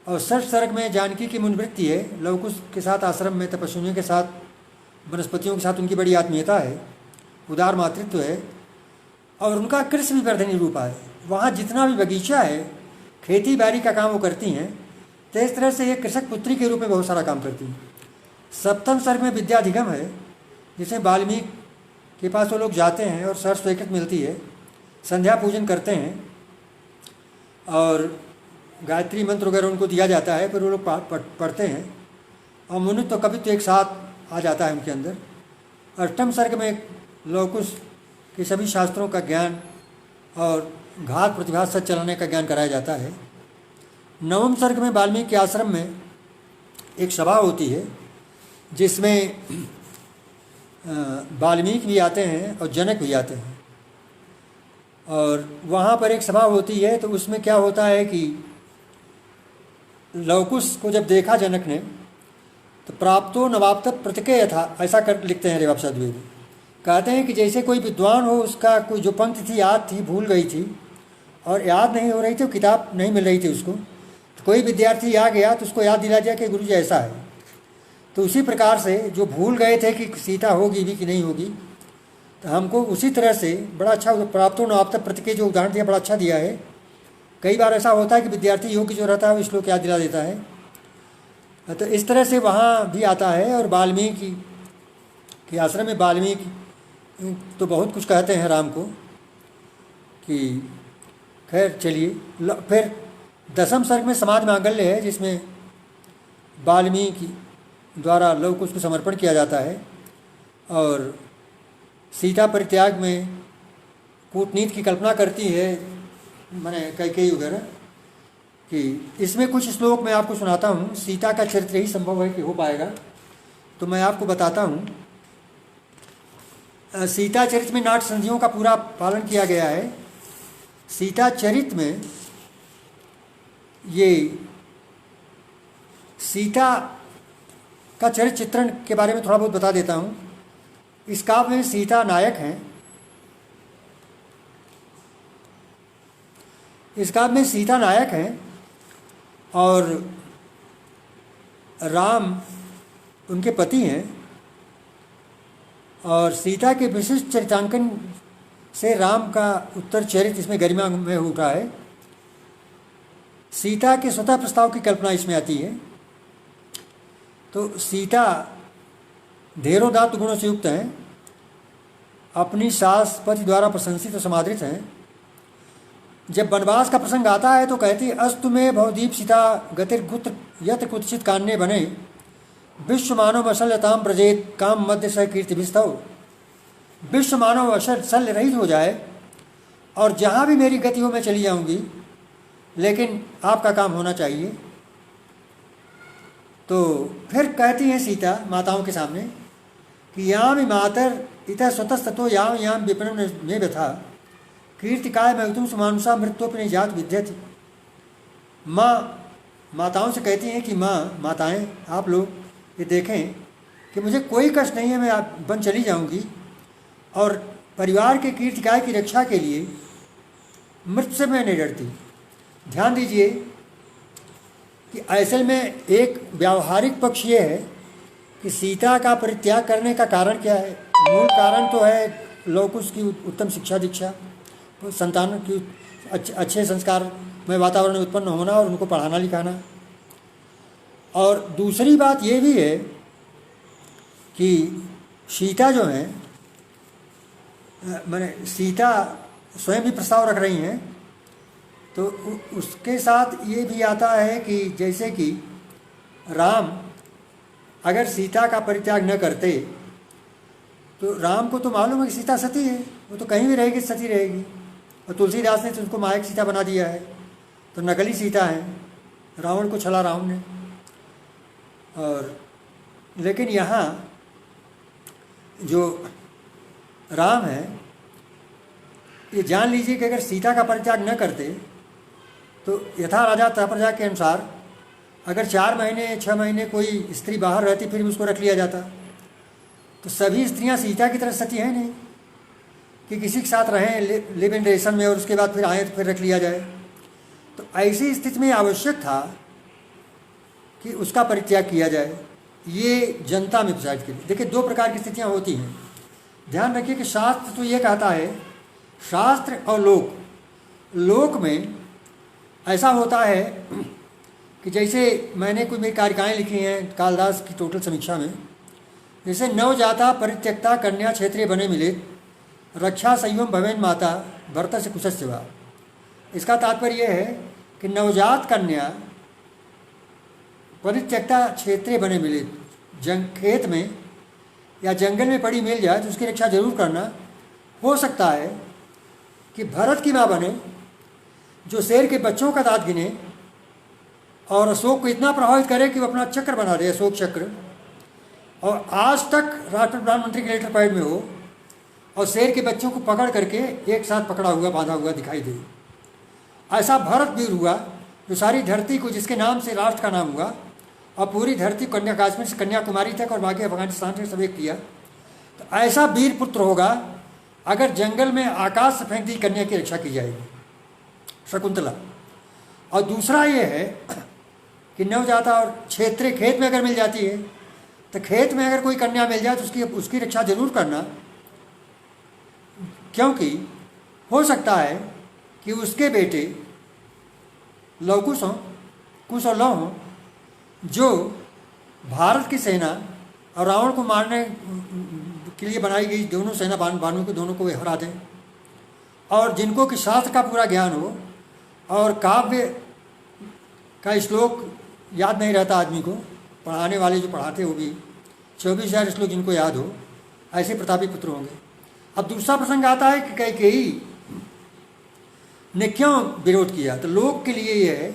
S1: और षष्ठ सर्ग में जानकी की मुनिवृत्ति है। लवकुश के साथ आश्रम में तपस्वियों के साथ, वनस्पतियों के साथ उनकी बड़ी आत्मीयता है, उदार मातृत्व है, और उनका कृषि विवर्धनी रूप है। वहाँ जितना भी बगीचा है, खेती बाड़ी का काम वो करती हैं। तो इस तरह से एक कृषक पुत्री के रूप में बहुत सारा काम करती हैं। सप्तम सर्ग में विद्याधिगम है, जिसमें वाल्मीकि के पास वो लोग जाते हैं और सर्व स्वीकृत मिलती है, संध्या पूजन करते हैं, और गायत्री मंत्र वगैरह उनको दिया जाता है, फिर वो लोग पढ़ते हैं, और मुनि तो कभी तो एक साथ आ जाता है उनके अंदर। अष्टम सर्ग में लवकुश के सभी शास्त्रों का ज्ञान और घात प्रतिभात सच चलाने का ज्ञान कराया जाता है। नवम सर्ग में वाल्मीकि के आश्रम में एक सभा होती है, जिसमें वाल्मीकि भी आते हैं और जनक भी आते हैं। और वहाँ पर एक सभा होती है, तो उसमें क्या होता है कि लवकुश को जब देखा जनक ने, तो प्राप्तो नवाप्त प्रत्यय यथा, ऐसा कर लिखते हैं रेवाब सद्वेदी। कहते हैं कि जैसे कोई विद्वान हो, उसका कोई जो पंक्ति थी याद थी, भूल गई थी और याद नहीं हो रही थी, किताब नहीं मिल रही थी उसको, तो कोई विद्यार्थी आ गया तो उसको याद दिला दिया कि गुरु जी ऐसा है। तो उसी प्रकार से जो भूल गए थे कि सीता होगी भी कि नहीं होगी, तो हमको उसी तरह से बड़ा अच्छा प्राप्तो नवाप्त प्रत्यय जो उदाहरण दिया बड़ा अच्छा दिया है। कई बार ऐसा होता है कि विद्यार्थी योग्य जो रहता है वो श्लोक याद दिला देता है, तो इस तरह से वहाँ भी आता है। और वाल्मीकि के आश्रम में वाल्मीकि तो बहुत कुछ कहते हैं राम को कि खैर चलिए। फिर 10वें सर्ग में समाज मांगल्य है, जिसमें वाल्मीकि द्वारा लव कुश को समर्पण किया जाता है। और सीता परित्याग में कूटनीति की कल्पना करती है मैंने कैकेयी वगैरह, कि इसमें कुछ श्लोक मैं आपको सुनाता हूँ। सीता का चरित्र ही संभव है कि हो पाएगा, तो मैं आपको बताता हूँ। सीता चरित्र में नाट संधियों का पूरा पालन किया गया है। सीता चरित्र में ये सीता का चरित्र चित्रण के बारे में थोड़ा बहुत बता देता हूँ। इस काव्य में सीता नायक हैं। इस काव्य में सीता नायक हैं और राम उनके पति हैं। और सीता के विशिष्ट चरित्रांकन से राम का उत्तर चरित्र इसमें गरिमा में उठा है। सीता के स्वतः प्रस्ताव की कल्पना इसमें आती है। तो सीता ढेरों दात गुणों से युक्त हैं, अपनी सास पति द्वारा प्रशंसित और समादृत हैं। जब वनवास का प्रसंग आता है तो कहती है, अस्तु में भवदीप सीता गतिर्गुत्र यत कुत्सित कान्य बने, विश्व मानव अशल्यताम ब्रजेत काम मध्य सह कीर्ति विस्तव। विश्व मानव अशल शल्य रहित हो जाए और जहाँ भी मेरी गति हो मैं चली जाऊँगी, लेकिन आपका काम होना चाहिए। तो फिर कहती हैं सीता माताओं के सामने कि याम मातर इतः स्वतस्ततो याम याम विपिन में व्यथा, कीर्तिकाय में तुम सुमानुषा मृत्योपनि जात विद्यति। माँ माताओं से कहती हैं कि माँ माताएं आप लोग ये देखें कि मुझे कोई कष्ट नहीं है, मैं आप बन चली जाऊंगी और परिवार के कीर्तिकाय की रक्षा के लिए मृत्यु से मैं नहीं डरती। ध्यान दीजिए कि असल में एक व्यावहारिक पक्ष ये है कि सीता का परित्याग करने का कारण क्या है। मूल कारण तो है लौकुश की उत्तम शिक्षा दीक्षा, संतान की अच्छे संस्कार में वातावरण उत्पन्न होना और उनको पढ़ाना लिखाना। और दूसरी बात ये भी है कि सीता जो है मैंने सीता स्वयं भी प्रस्ताव रख रही हैं, तो उसके साथ ये भी आता है कि जैसे कि राम अगर सीता का परित्याग न करते तो राम को तो मालूम है कि सीता सती है, वो तो कहीं भी रहेगी सती रहेगी। और तुलसीदास ने तो उनको मायक सीता बना दिया है, तो नकली सीता है, रावण को छला राम ने। और लेकिन यहाँ जो राम है, ये जान लीजिए कि अगर सीता का परित्याग न करते तो यथा राजा तथा प्रजा के अनुसार अगर 4 महीने 6 महीने कोई स्त्री बाहर रहती फिर भी उसको रख लिया जाता, तो सभी स्त्रियां सीता की तरह सती हैं नहीं कि किसी के साथ रहें लिव इन रिलेशन में और उसके बाद फिर आए तो फिर रख लिया जाए। तो ऐसी स्थिति में आवश्यक था कि उसका परित्याग किया जाए, ये जनता में प्रचार के लिए। देखिए 2 प्रकार की स्थितियां होती हैं, ध्यान रखिए कि शास्त्र तो ये कहता है, शास्त्र और लोक में ऐसा होता है कि जैसे मैंने कोई मेरी कारिकाएँ लिखी हैं कालिदास की टोटल समीक्षा में, जैसे नवजाता परित्यक्ता कन्या क्षेत्रीय बने मिले, रक्षा संयम भवेन माता भरत से कुशस्य वा। इसका तात्पर्य यह है कि नवजात कन्या परित्यक्ता क्षेत्रीय बने मिले, खेत में या जंगल में पड़ी मिल जाए तो उसकी रक्षा जरूर करना। हो सकता है कि भरत की माँ बने जो शेर के बच्चों का दांत गिने और अशोक को इतना प्रभावित करे कि वो अपना चक्र बना दे, अशोक चक्र, और आज तक राष्ट्र प्रधानमंत्री के लेटर पैड में हो और शेर के बच्चों को पकड़ करके एक साथ पकड़ा हुआ बांधा हुआ दिखाई दे। ऐसा भरत वीर हुआ जो सारी धरती को, जिसके नाम से राष्ट्र का नाम हुआ, और पूरी धरती कन्या कश्मीर से कन्याकुमारी तक और बाकी अफगानिस्तान तक सब एक किया। तो ऐसा वीर पुत्र होगा अगर जंगल में आकाश से फेंक दी कन्या की रक्षा की जाएगी, शकुंतला। और दूसरा ये है कि नवजाता और क्षेत्रीय खेत में अगर मिल जाती है तो खेत में अगर कोई कन्या मिल जाए तो उसकी रक्षा जरूर करना, क्योंकि हो सकता है कि उसके बेटे लवकुश हों, कुश और लव हों, जो भारत की सेना और रावण को मारने के लिए बनाई गई दोनों सेना बानों को दोनों को वे हरा दें, और जिनको कि शास्त्र का पूरा ज्ञान हो और काव्य का श्लोक याद नहीं रहता आदमी को, पढ़ाने वाले जो पढ़ाते वो भी 24,000 श्लोक जिनको याद हो, ऐसे प्रतापी पुत्र होंगे। अब दूसरा प्रसंग आता है कि कैकेयी ने क्यों विरोध किया। तो लोक के लिए यह है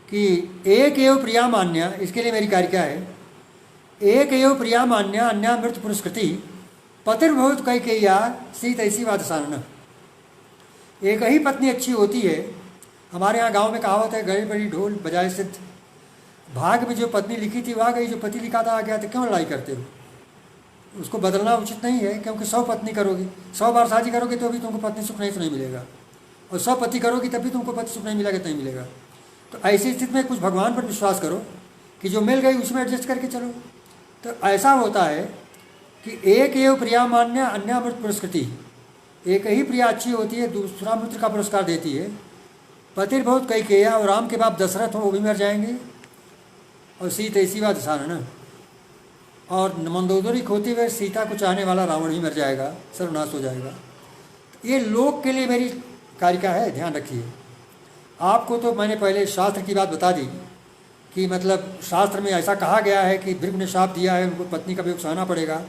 S1: कि एक एव प्रिया मान्या, इसके लिए मेरी कारिका है, एक एव प्रिया मान्या अन्या मृत पुरस्कृति पतिर्भवत कैकेय्या सीतैसी वादसानन। एक ही पत्नी अच्छी होती है। हमारे यहाँ गांव में कहावत है, गई बड़ी ढोल बजाए सिद्ध। भाग में जो पत्नी लिखी थी वह गई, जो पति लिखा था आ गया, तो क्यों लड़ाई करते हो? उसको बदलना उचित नहीं है, क्योंकि 100 पत्नी करोगी, 100 बार शादी करोगे तो भी तुमको पत्नी सुख नहीं मिलेगा, और 100 पति करोगी तब भी तुमको पति सुख नहीं मिलेगा, नहीं मिलेगा। तो ऐसी स्थिति में कुछ भगवान पर विश्वास करो कि जो मिल गई उसमें एडजस्ट करके चलो। तो ऐसा होता है कि एक एव प्रिया मान्या अन्या मृत पुरस्कृति, एक ही प्रिया अच्छी होती है, दूसरा मित्र का पुरस्कार देती है। पतिर्भवत कैकेय्या, और राम के बाप दशरथ हो वो भी मर जाएंगे, और सीतैसी वादसानन, और मंदोदरी खोते हुए सीता को चाहने वाला रावण ही मर जाएगा, सर्वनाश हो जाएगा। ये लोक के लिए मेरी कारिका है, ध्यान रखिए। आपको तो मैंने पहले शास्त्र की बात बता दी कि मतलब शास्त्र में ऐसा कहा गया है कि भृगु ने शाप दिया है, उनको पत्नी का वियोग सहना पड़ेगा,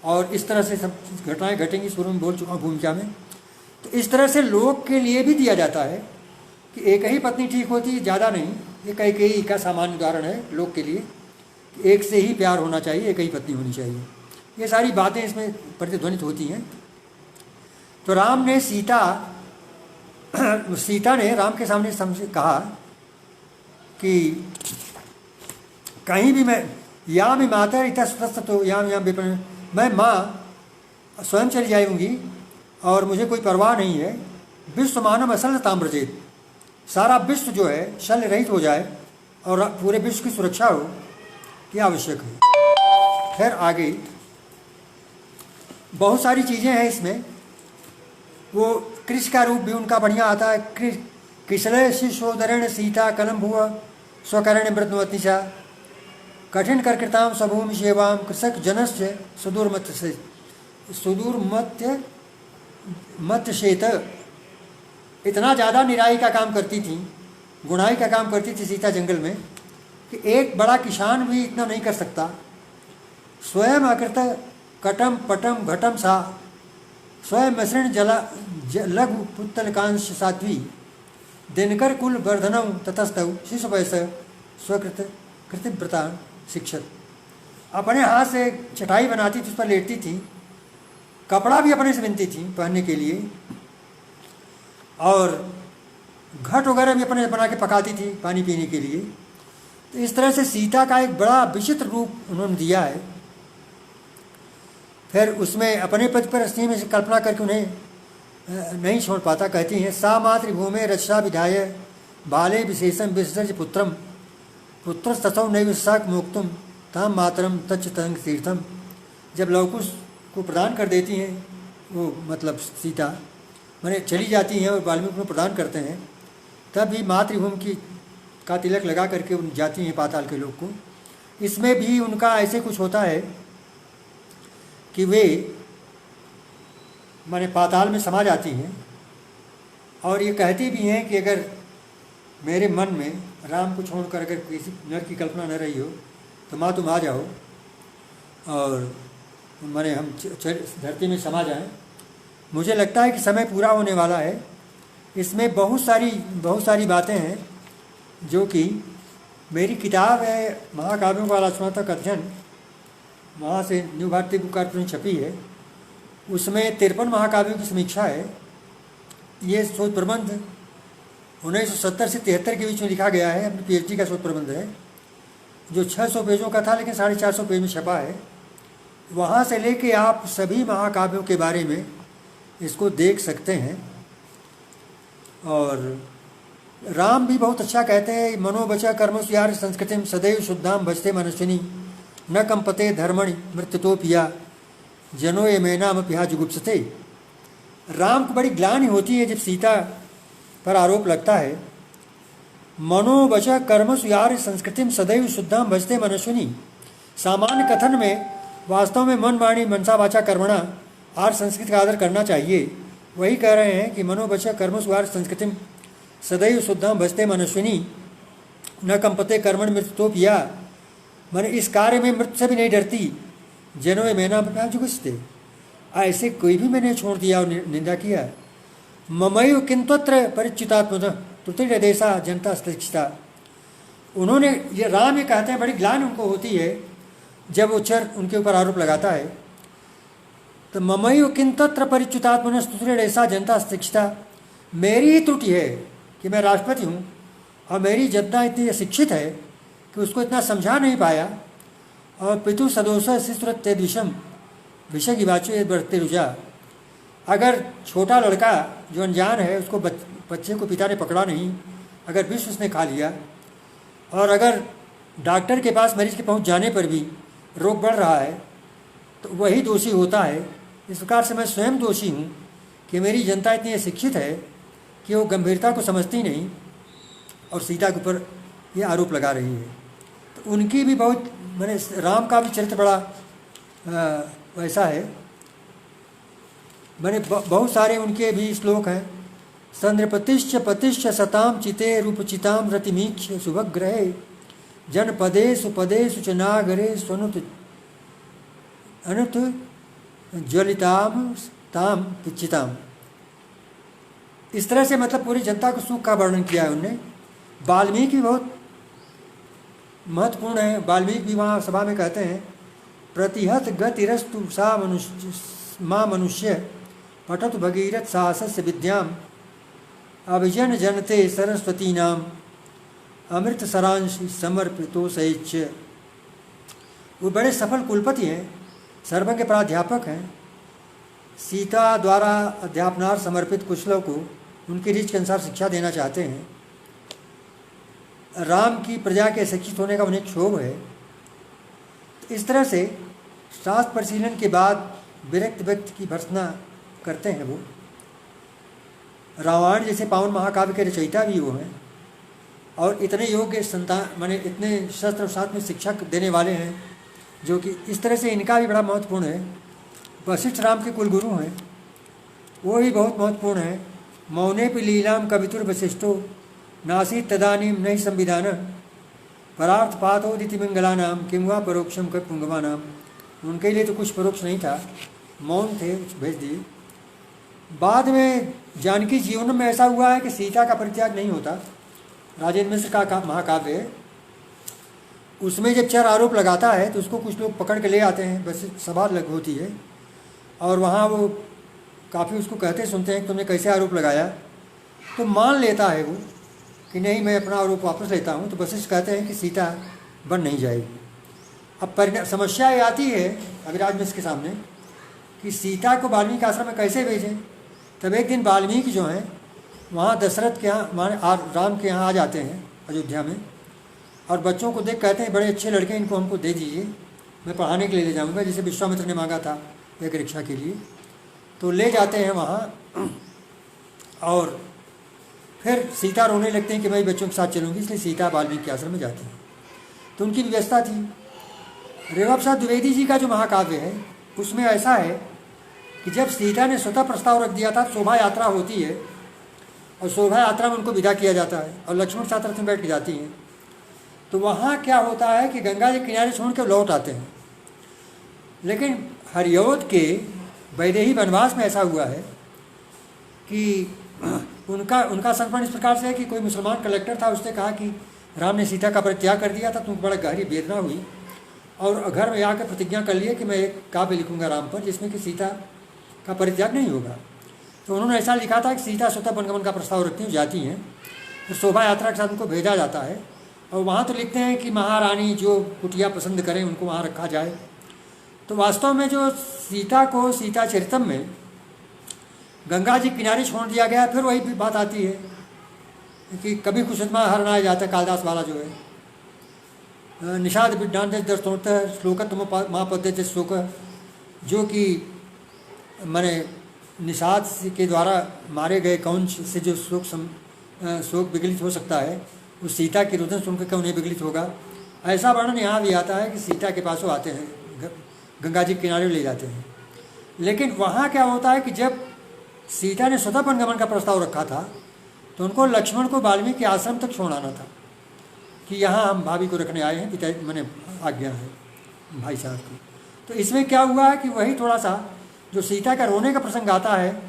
S1: और इस तरह से सब घटनाएं घटेंगी, शुरू में बोल चुका हूँ भूमिका में। तो इस तरह से लोक के लिए भी दिया जाता है कि एक ही पत्नी ठीक होती है, ज़्यादा नहीं। ये कैकेयी का सामान्य उदाहरण है लोक के लिए, एक से ही प्यार होना चाहिए, एक ही पत्नी होनी चाहिए। ये सारी बातें इसमें प्रतिध्वनित होती हैं। तो राम ने सीता ने राम के सामने कहा कि कहीं भी मैं या मैं माता इतस्त तो या विपन, मैं माँ स्वयं चली जाऊँगी और मुझे कोई परवाह नहीं है। विश्व मानव असल ताम्रजेत, सारा विश्व जो है शल्य रहित हो जाए और पूरे विश्व की सुरक्षा हो, यह आवश्यक है। फिर आगे बहुत सारी चीज़ें हैं इसमें। वो कृष्ण का रूप भी उनका बढ़िया आता है। कृष्ण शिशोदरण सीता कलम भुआ स्वकर्ण मृतमतिशा कठिन कर्कृताम स्वभूमि सेवाम कृषक जनस्य मत्य शेत। इतना ज़्यादा निराई का काम करती थी, गुणाई का काम करती थी सीता जंगल में, कि एक बड़ा किसान भी इतना नहीं कर सकता। स्वयं अकृत कटम पटम घटम सा स्वयं मिश्रण लघु पुत्तलकांश साध्वी दिनकर कुल वर्धनम ततस्तव शिशु वयस स्वकृत कृतिव्रतान शिक्षक। अपने हाथ से चटाई बनाती थी, उस पर लेटती थी, कपड़ा भी अपने से बुनती थी पहनने के लिए, और घट वगैरह भी अपने बना के पकाती थी पानी पीने के लिए। तो इस तरह से सीता का एक बड़ा विचित्र रूप उन्होंने दिया है। फिर उसमें अपने पति पर स्नेह में से कल्पना करके उन्हें नहीं छोड़ पाता। कहती हैं सा मातृभूमि रक्षा विधाय बाले विशेषम विसर्ज पुत्रम पुत्र तथौ नैविशाक मोक्तुम ताम मातरम तच्च तंग तीर्थम। जब लवकुश को प्रदान कर देती हैं वो मतलब सीता मैंने चली जाती हैं और वाल्मीकि को प्रदान करते हैं, तब भी मातृभूमि की का तिलक लगा करके उन जाती हैं पाताल के लोग को। इसमें भी उनका ऐसे कुछ होता है कि वे माने पाताल में समा जाती हैं, और ये कहती भी हैं कि अगर मेरे मन में राम को छोड़कर अगर किसी नर की कल्पना न रही हो तो माँ तुम आ जाओ और माने हम धरती में समा जाएं। मुझे लगता है कि समय पूरा होने वाला है। इसमें बहुत सारी बातें हैं जो कि मेरी किताब है महाकाव्यों का आलोचनात्मक अध्ययन, वहाँ से न्यू भारतीय बुक कारपोरेशन छपी है। उसमें 53 महाकाव्यों की समीक्षा है। ये शोध प्रबंध 1970 से 73 के बीच में लिखा गया है, अपनी पीएचडी का शोध प्रबंध है। जो 600 पेजों का था लेकिन 450 पेज में छपा है। वहाँ से लेके आप सभी महाकाव्यों के बारे में इसको देख सकते हैं। और राम भी बहुत अच्छा कहते हैं, मनोबचा कर्मस्यार संस्कृतिम सदैव शुद्धाम भजते मनस्विनी न कंपते धर्मणि मृत्युतोपिया जनो ये मैनाम पिहा जुगुप्सते। राम को बड़ी ग्लानि होती है जब सीता पर आरोप लगता है। मनोवचा कर्मसु यार संस्कृतिम सदैव शुद्धाम भजते मनस्विनी। सामान्य कथन में वास्तव में मन वाणी मनसा वाचा कर्मणा आर संस्कृति का आदर करना चाहिए। वही कह रहे हैं कि मनोवचा कर्मसु यार संस्कृतिम सदैव शुद्धाम भजते मनस्विनी न कंपते कर्मण मृत्युतोपिया। मैंने इस कार्य में मृत्यु से भी नहीं डरती। जनो ये मैना पिहा जुगुप्सते। ऐसे कोई भी मैंने छोड़ दिया और निंदा किया। ममयु किंतुत्र परिचितात्मन तृतीय देशा जनता स्थिता। उन्होंने ये राम ये कहते हैं बड़ी ग्लानि उनको होती है जब वो चर उनके ऊपर आरोप लगाता है। तो ममयु किंतुत्र परिचितात्मन तृतीय देशा जनता स्थिता। मेरी ही त्रुटि है कि मैं राष्ट्रपति हूँ और मेरी जनता इतनी शिक्षित है कि उसको इतना समझा नहीं पाया। और पितु सदोष शिशुरत विषम विषय की बातों बढ़ते रुझा। अगर छोटा लड़का जो अनजान है उसको बच्चे को पिता ने पकड़ा नहीं, अगर विष उसने खा लिया और अगर डॉक्टर के पास मरीज के पहुंच जाने पर भी रोग बढ़ रहा है तो वही दोषी होता है। इस प्रकार से मैं स्वयं दोषी हूँ कि मेरी जनता इतनी शिक्षित है कि वो गंभीरता को समझती नहीं और सीता के ऊपर ये आरोप लगा रही है। तो उनकी भी बहुत मैंने राम का भी चरित्र बड़ा वैसा है। मैंने बहुत सारे उनके भी श्लोक हैं। संद्रपतिश्च पतिश्च सताम चिते रूपचिताम रतिमीक्ष शुभग्रहे जनपदेषु पदेषु च नागरे स्वनुत अनुत ज्वलिताम ताम पिच्चिताम। इस तरह से मतलब पूरी जनता को सुख का वर्णन किया है उनने। वाल्मीकि बहुत महत्वपूर्ण है। वाल्मीकि भी वहाँ सभा में कहते हैं प्रतिहत गतिरस्तु सा मनुष्य माँ मनुष्य पठत भगीरथ साहसस्य विद्याम अभिजन जनते सरस्वती नाम अमृत सरांश समर्पितो सैच। वो बड़े सफल कुलपति हैं, सर्वज्ञ के प्राध्यापक हैं। सीता द्वारा अध्यापनार समर्पित कुशलों को उनकी रीच के अनुसार शिक्षा देना चाहते हैं। राम की प्रजा के शिक्षित होने का उन्हें क्षोभ है। तो इस तरह से शास्त्र परिशीलन के बाद विरक्त व्यक्ति की भर्त्सना करते हैं वो। रामायण जैसे पावन महाकाव्य के रचयिता भी वो हैं और इतने योग्य संतान माने इतने शस्त्र शास्त्र में शिक्षा देने वाले हैं जो कि इस तरह से इनका भी बड़ा महत्वपूर्ण है। वशिष्ठ राम के कुलगुरु हैं, वो भी बहुत महत्वपूर्ण है। मौने पि लीलाम कवितुर वशिष्ठो नासी तदानीम नहीं संविधान परार्थ पातोदिति मंगला नाम किंवा परोक्षम कर पुंगवा नाम। उनके लिए तो कुछ परोक्ष नहीं था, मौन थे, भेज दिए। बाद में जानकी जीवन में ऐसा हुआ है कि सीता का परित्याग नहीं होता। राजेंद्र मिश्र का महाकाव्य है, उसमें जब चर आरोप लगाता है तो उसको कुछ लोग पकड़ के ले आते हैं, बस सभा लग होती है और वहाँ वो काफ़ी उसको कहते सुनते हैं कि तुमने कैसे आरोप लगाया। तो मान लेता है वो कि नहीं मैं अपना आरोप वापस लेता हूँ। तो वशिष्ठ कहते हैं कि सीता बन नहीं जाएगी। अब समस्या ये आती है अभिराज मिश्र के सामने कि सीता को वाल्मीकि आश्रम में कैसे भेजें। तब एक दिन वाल्मीकि जो हैं वहाँ दशरथ के यहाँ माने राम के यहाँ आ जाते हैं अयोध्या में और बच्चों को देख कहते हैं बड़े अच्छे लड़के इनको हमको दे दीजिए, मैं पढ़ाने के लिए ले जाऊँगा, जैसे विश्वामित्र ने मांगा था एक रिक्शा के लिए। तो ले जाते हैं वहाँ और फिर सीता रोने लगते हैं कि मैं बच्चों के साथ चलूँगी, इसलिए सीता वाल्मीकि आश्रम में जाती है। तो उनकी व्यवस्था थी। रेवा प्रसाद द्विवेदी जी का जो महाकाव्य है उसमें ऐसा है कि जब सीता ने स्वतः प्रस्ताव रख दिया था, शोभा यात्रा होती है और शोभा यात्रा में उनको विदा किया जाता है और लक्ष्मण साथ रथ में बैठ के जाती हैं। तो वहाँ क्या होता है कि गंगा जी किनारे छोड़ के लौट आते हैं। लेकिन हरियोध के वैदेही वनवास में ऐसा हुआ है कि उनका संस्मरण इस प्रकार से है कि कोई मुसलमान कलेक्टर था, उसने कहा कि राम ने सीता का परित्याग कर दिया था, तुमको बड़ा गहरी वेदना हुई और घर में आकर प्रतिज्ञा कर लिए कि मैं एक काव्य लिखूंगा राम पर जिसमें कि सीता का परित्याग नहीं होगा। तो उन्होंने ऐसा लिखा था कि सीता स्वतः वनगमन का प्रस्ताव रखती हूँ, जाती हैं, तो शोभा यात्रा के साथ उनको भेजा जाता है और वहाँ तो लिखते हैं कि महारानी जो कुटिया पसंद करें उनको वहाँ रखा जाए। तो वास्तव में जो सीता को सीता चरितम में गंगा जी किनारे छोड़ दिया गया, फिर वही बात आती है कि कभी कुसुमा हरनाया जाता है, कालिदास वाला जो है निषाद विड्डांत दर्शोत श्लोकत्म महापद्य श्लोक, जो कि मैंने निषाद के द्वारा मारे गए कौंच से जो शोक विगलित हो सकता है, उस सीता की रुदन सुनकर क्यों नहीं विगलित होगा। ऐसा वर्णन यहाँ भी आता है कि सीता के पास वो आते हैं, गंगा जी के किनारे ले जाते हैं। लेकिन वहाँ क्या होता है कि जब सीता ने स्वतः वनगमन का प्रस्ताव रखा था तो उनको लक्ष्मण को वाल्मीकि आश्रम तक छोड़ आना था कि यहाँ हम भाभी को रखने आए हैं, पिता मैंने आज्ञा है भाई साहब की। तो इसमें क्या हुआ है कि वही थोड़ा सा जो सीता का रोने का प्रसंग आता है,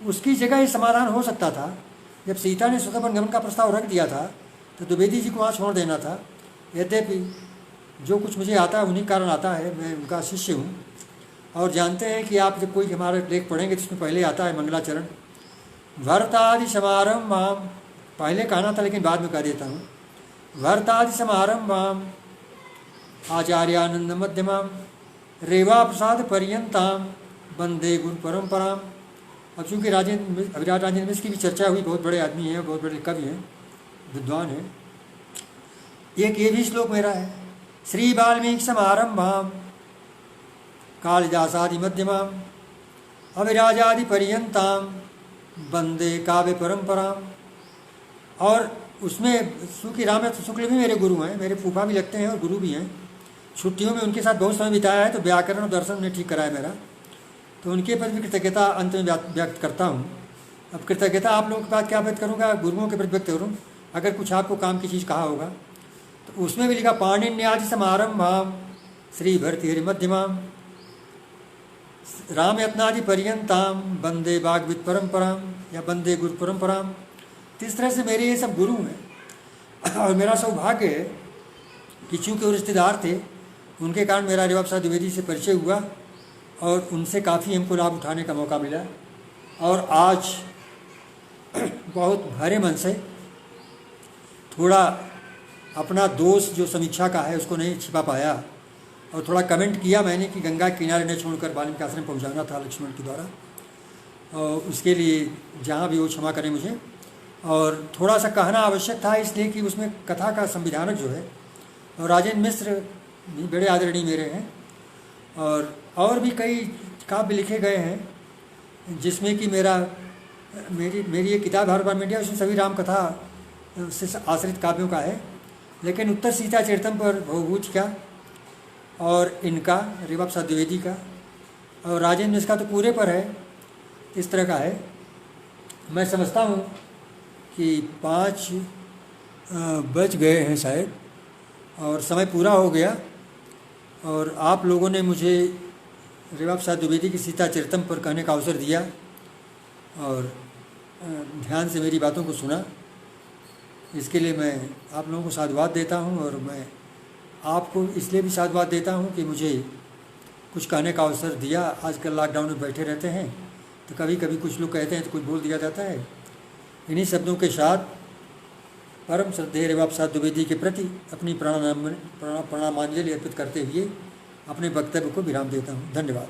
S1: उसकी जगह ये समाधान हो सकता था। जब सीता ने स्वतः वनगमन का प्रस्ताव रख दिया था तो द्विवेदी जी को वहाँ छोड़ देना था। यद्यपि जो कुछ मुझे आता है उन्हीं कारण आता है, मैं उनका शिष्य हूँ। और जानते हैं कि आप जब कोई हमारा लेख पढ़ेंगे तो उसमें पहले आता है मंगलाचरण, भरतादि समारंभाम, पहले कहना था लेकिन बाद में कह देता हूँ, भरतादि समारंभाम आचार्यानंद मध्यमाम रेवा प्रसाद पर्यंताम वंदे गुरु परंपराम। अब चूँकि अभिराज राजेंद्र मिश्र की भी चर्चा हुई, बहुत बड़े आदमी हैं, बहुत बड़े कवि हैं, विद्वान हैं। एक ये भी श्लोक मेरा है, श्री वाल्मीकि समारंभाम कालिदासादि मध्यमाम अविराजादि पर्यंताम वंदे काव्य परंपराम। और उसमें चूँकि रामनाथ शुक्ल भी मेरे गुरु हैं, मेरे फूफा भी लगते हैं और गुरु भी हैं। छुट्टियों में उनके साथ बहुत समय बिताया है, तो व्याकरण और दर्शन ने ठीक कराया मेरा, तो उनके प्रति भी कृतज्ञता अंत में व्यक्त करता हूँ। अब कृतज्ञता आप लोगों के पास क्या व्यक्त करूँगा, गुरुओं के प्रति व्यक्त करूँ। अगर कुछ आपको काम की चीज़ कहा होगा तो उसमें भी लिखा, पाणिन्यादि समारंभाम श्री भरतृहरि मध्यमाम राम यत्नादि पर्यंताम वंदे वाग्विद परंपराम या वंदे गुरु परंपराम। इस तरह से मेरे ये सब गुरु हैं। और मेरा सौभाग्य है कि चूँकि वो रिश्तेदार थे, उनके कारण मेरा रेवा प्रसाद द्विवेदी से परिचय हुआ और उनसे काफ़ी हमको लाभ उठाने का मौका मिला। और आज बहुत भरे मन से थोड़ा अपना दोष जो समीक्षा का है उसको नहीं छिपा पाया, और थोड़ा कमेंट किया मैंने कि गंगा किनारे न छोड़कर वाल्मीकि आश्रम पहुंचाना था लक्ष्मण के द्वारा, और उसके लिए जहाँ भी वो क्षमा करें मुझे। और थोड़ा सा कहना आवश्यक था इसलिए कि उसमें कथा का संविधानक जो है, और राजेंद्र मिश्र भी बड़े आदरणीय मेरे हैं, और भी कई काव्य लिखे गए हैं जिसमें कि मेरी ये किताब हर बार मीडिया, उसमें सभी राम कथा से आश्रित काव्यों का है। लेकिन उत्तर सीता चरितम पर भवभूज का और इनका रेवा प्रसाद द्विवेदी का और राजेंद्र मिश्र का तो पूरे पर है, इस तरह का है। मैं समझता हूँ कि 5 बज गए हैं शायद, और समय पूरा हो गया, और आप लोगों ने मुझे रेवा प्रसाद द्विवेदी की सीता चरितम पर कहने का अवसर दिया और ध्यान से मेरी बातों को सुना। इसके लिए मैं आप लोगों को साधुवाद देता हूँ, और मैं आपको इसलिए भी साधुवाद देता हूँ कि मुझे कुछ कहने का अवसर दिया। आजकल लॉकडाउन में बैठे रहते हैं तो कभी कभी कुछ लोग कहते हैं तो कुछ बोल दिया जाता है। इन्हीं शब्दों के साथ परम श्रद्धेय रेवा प्रसाद द्विवेदी के प्रति अपनी प्रणामांजलि अर्पित करते हुए अपने वक्तव्य को विराम देता हूँ। धन्यवाद।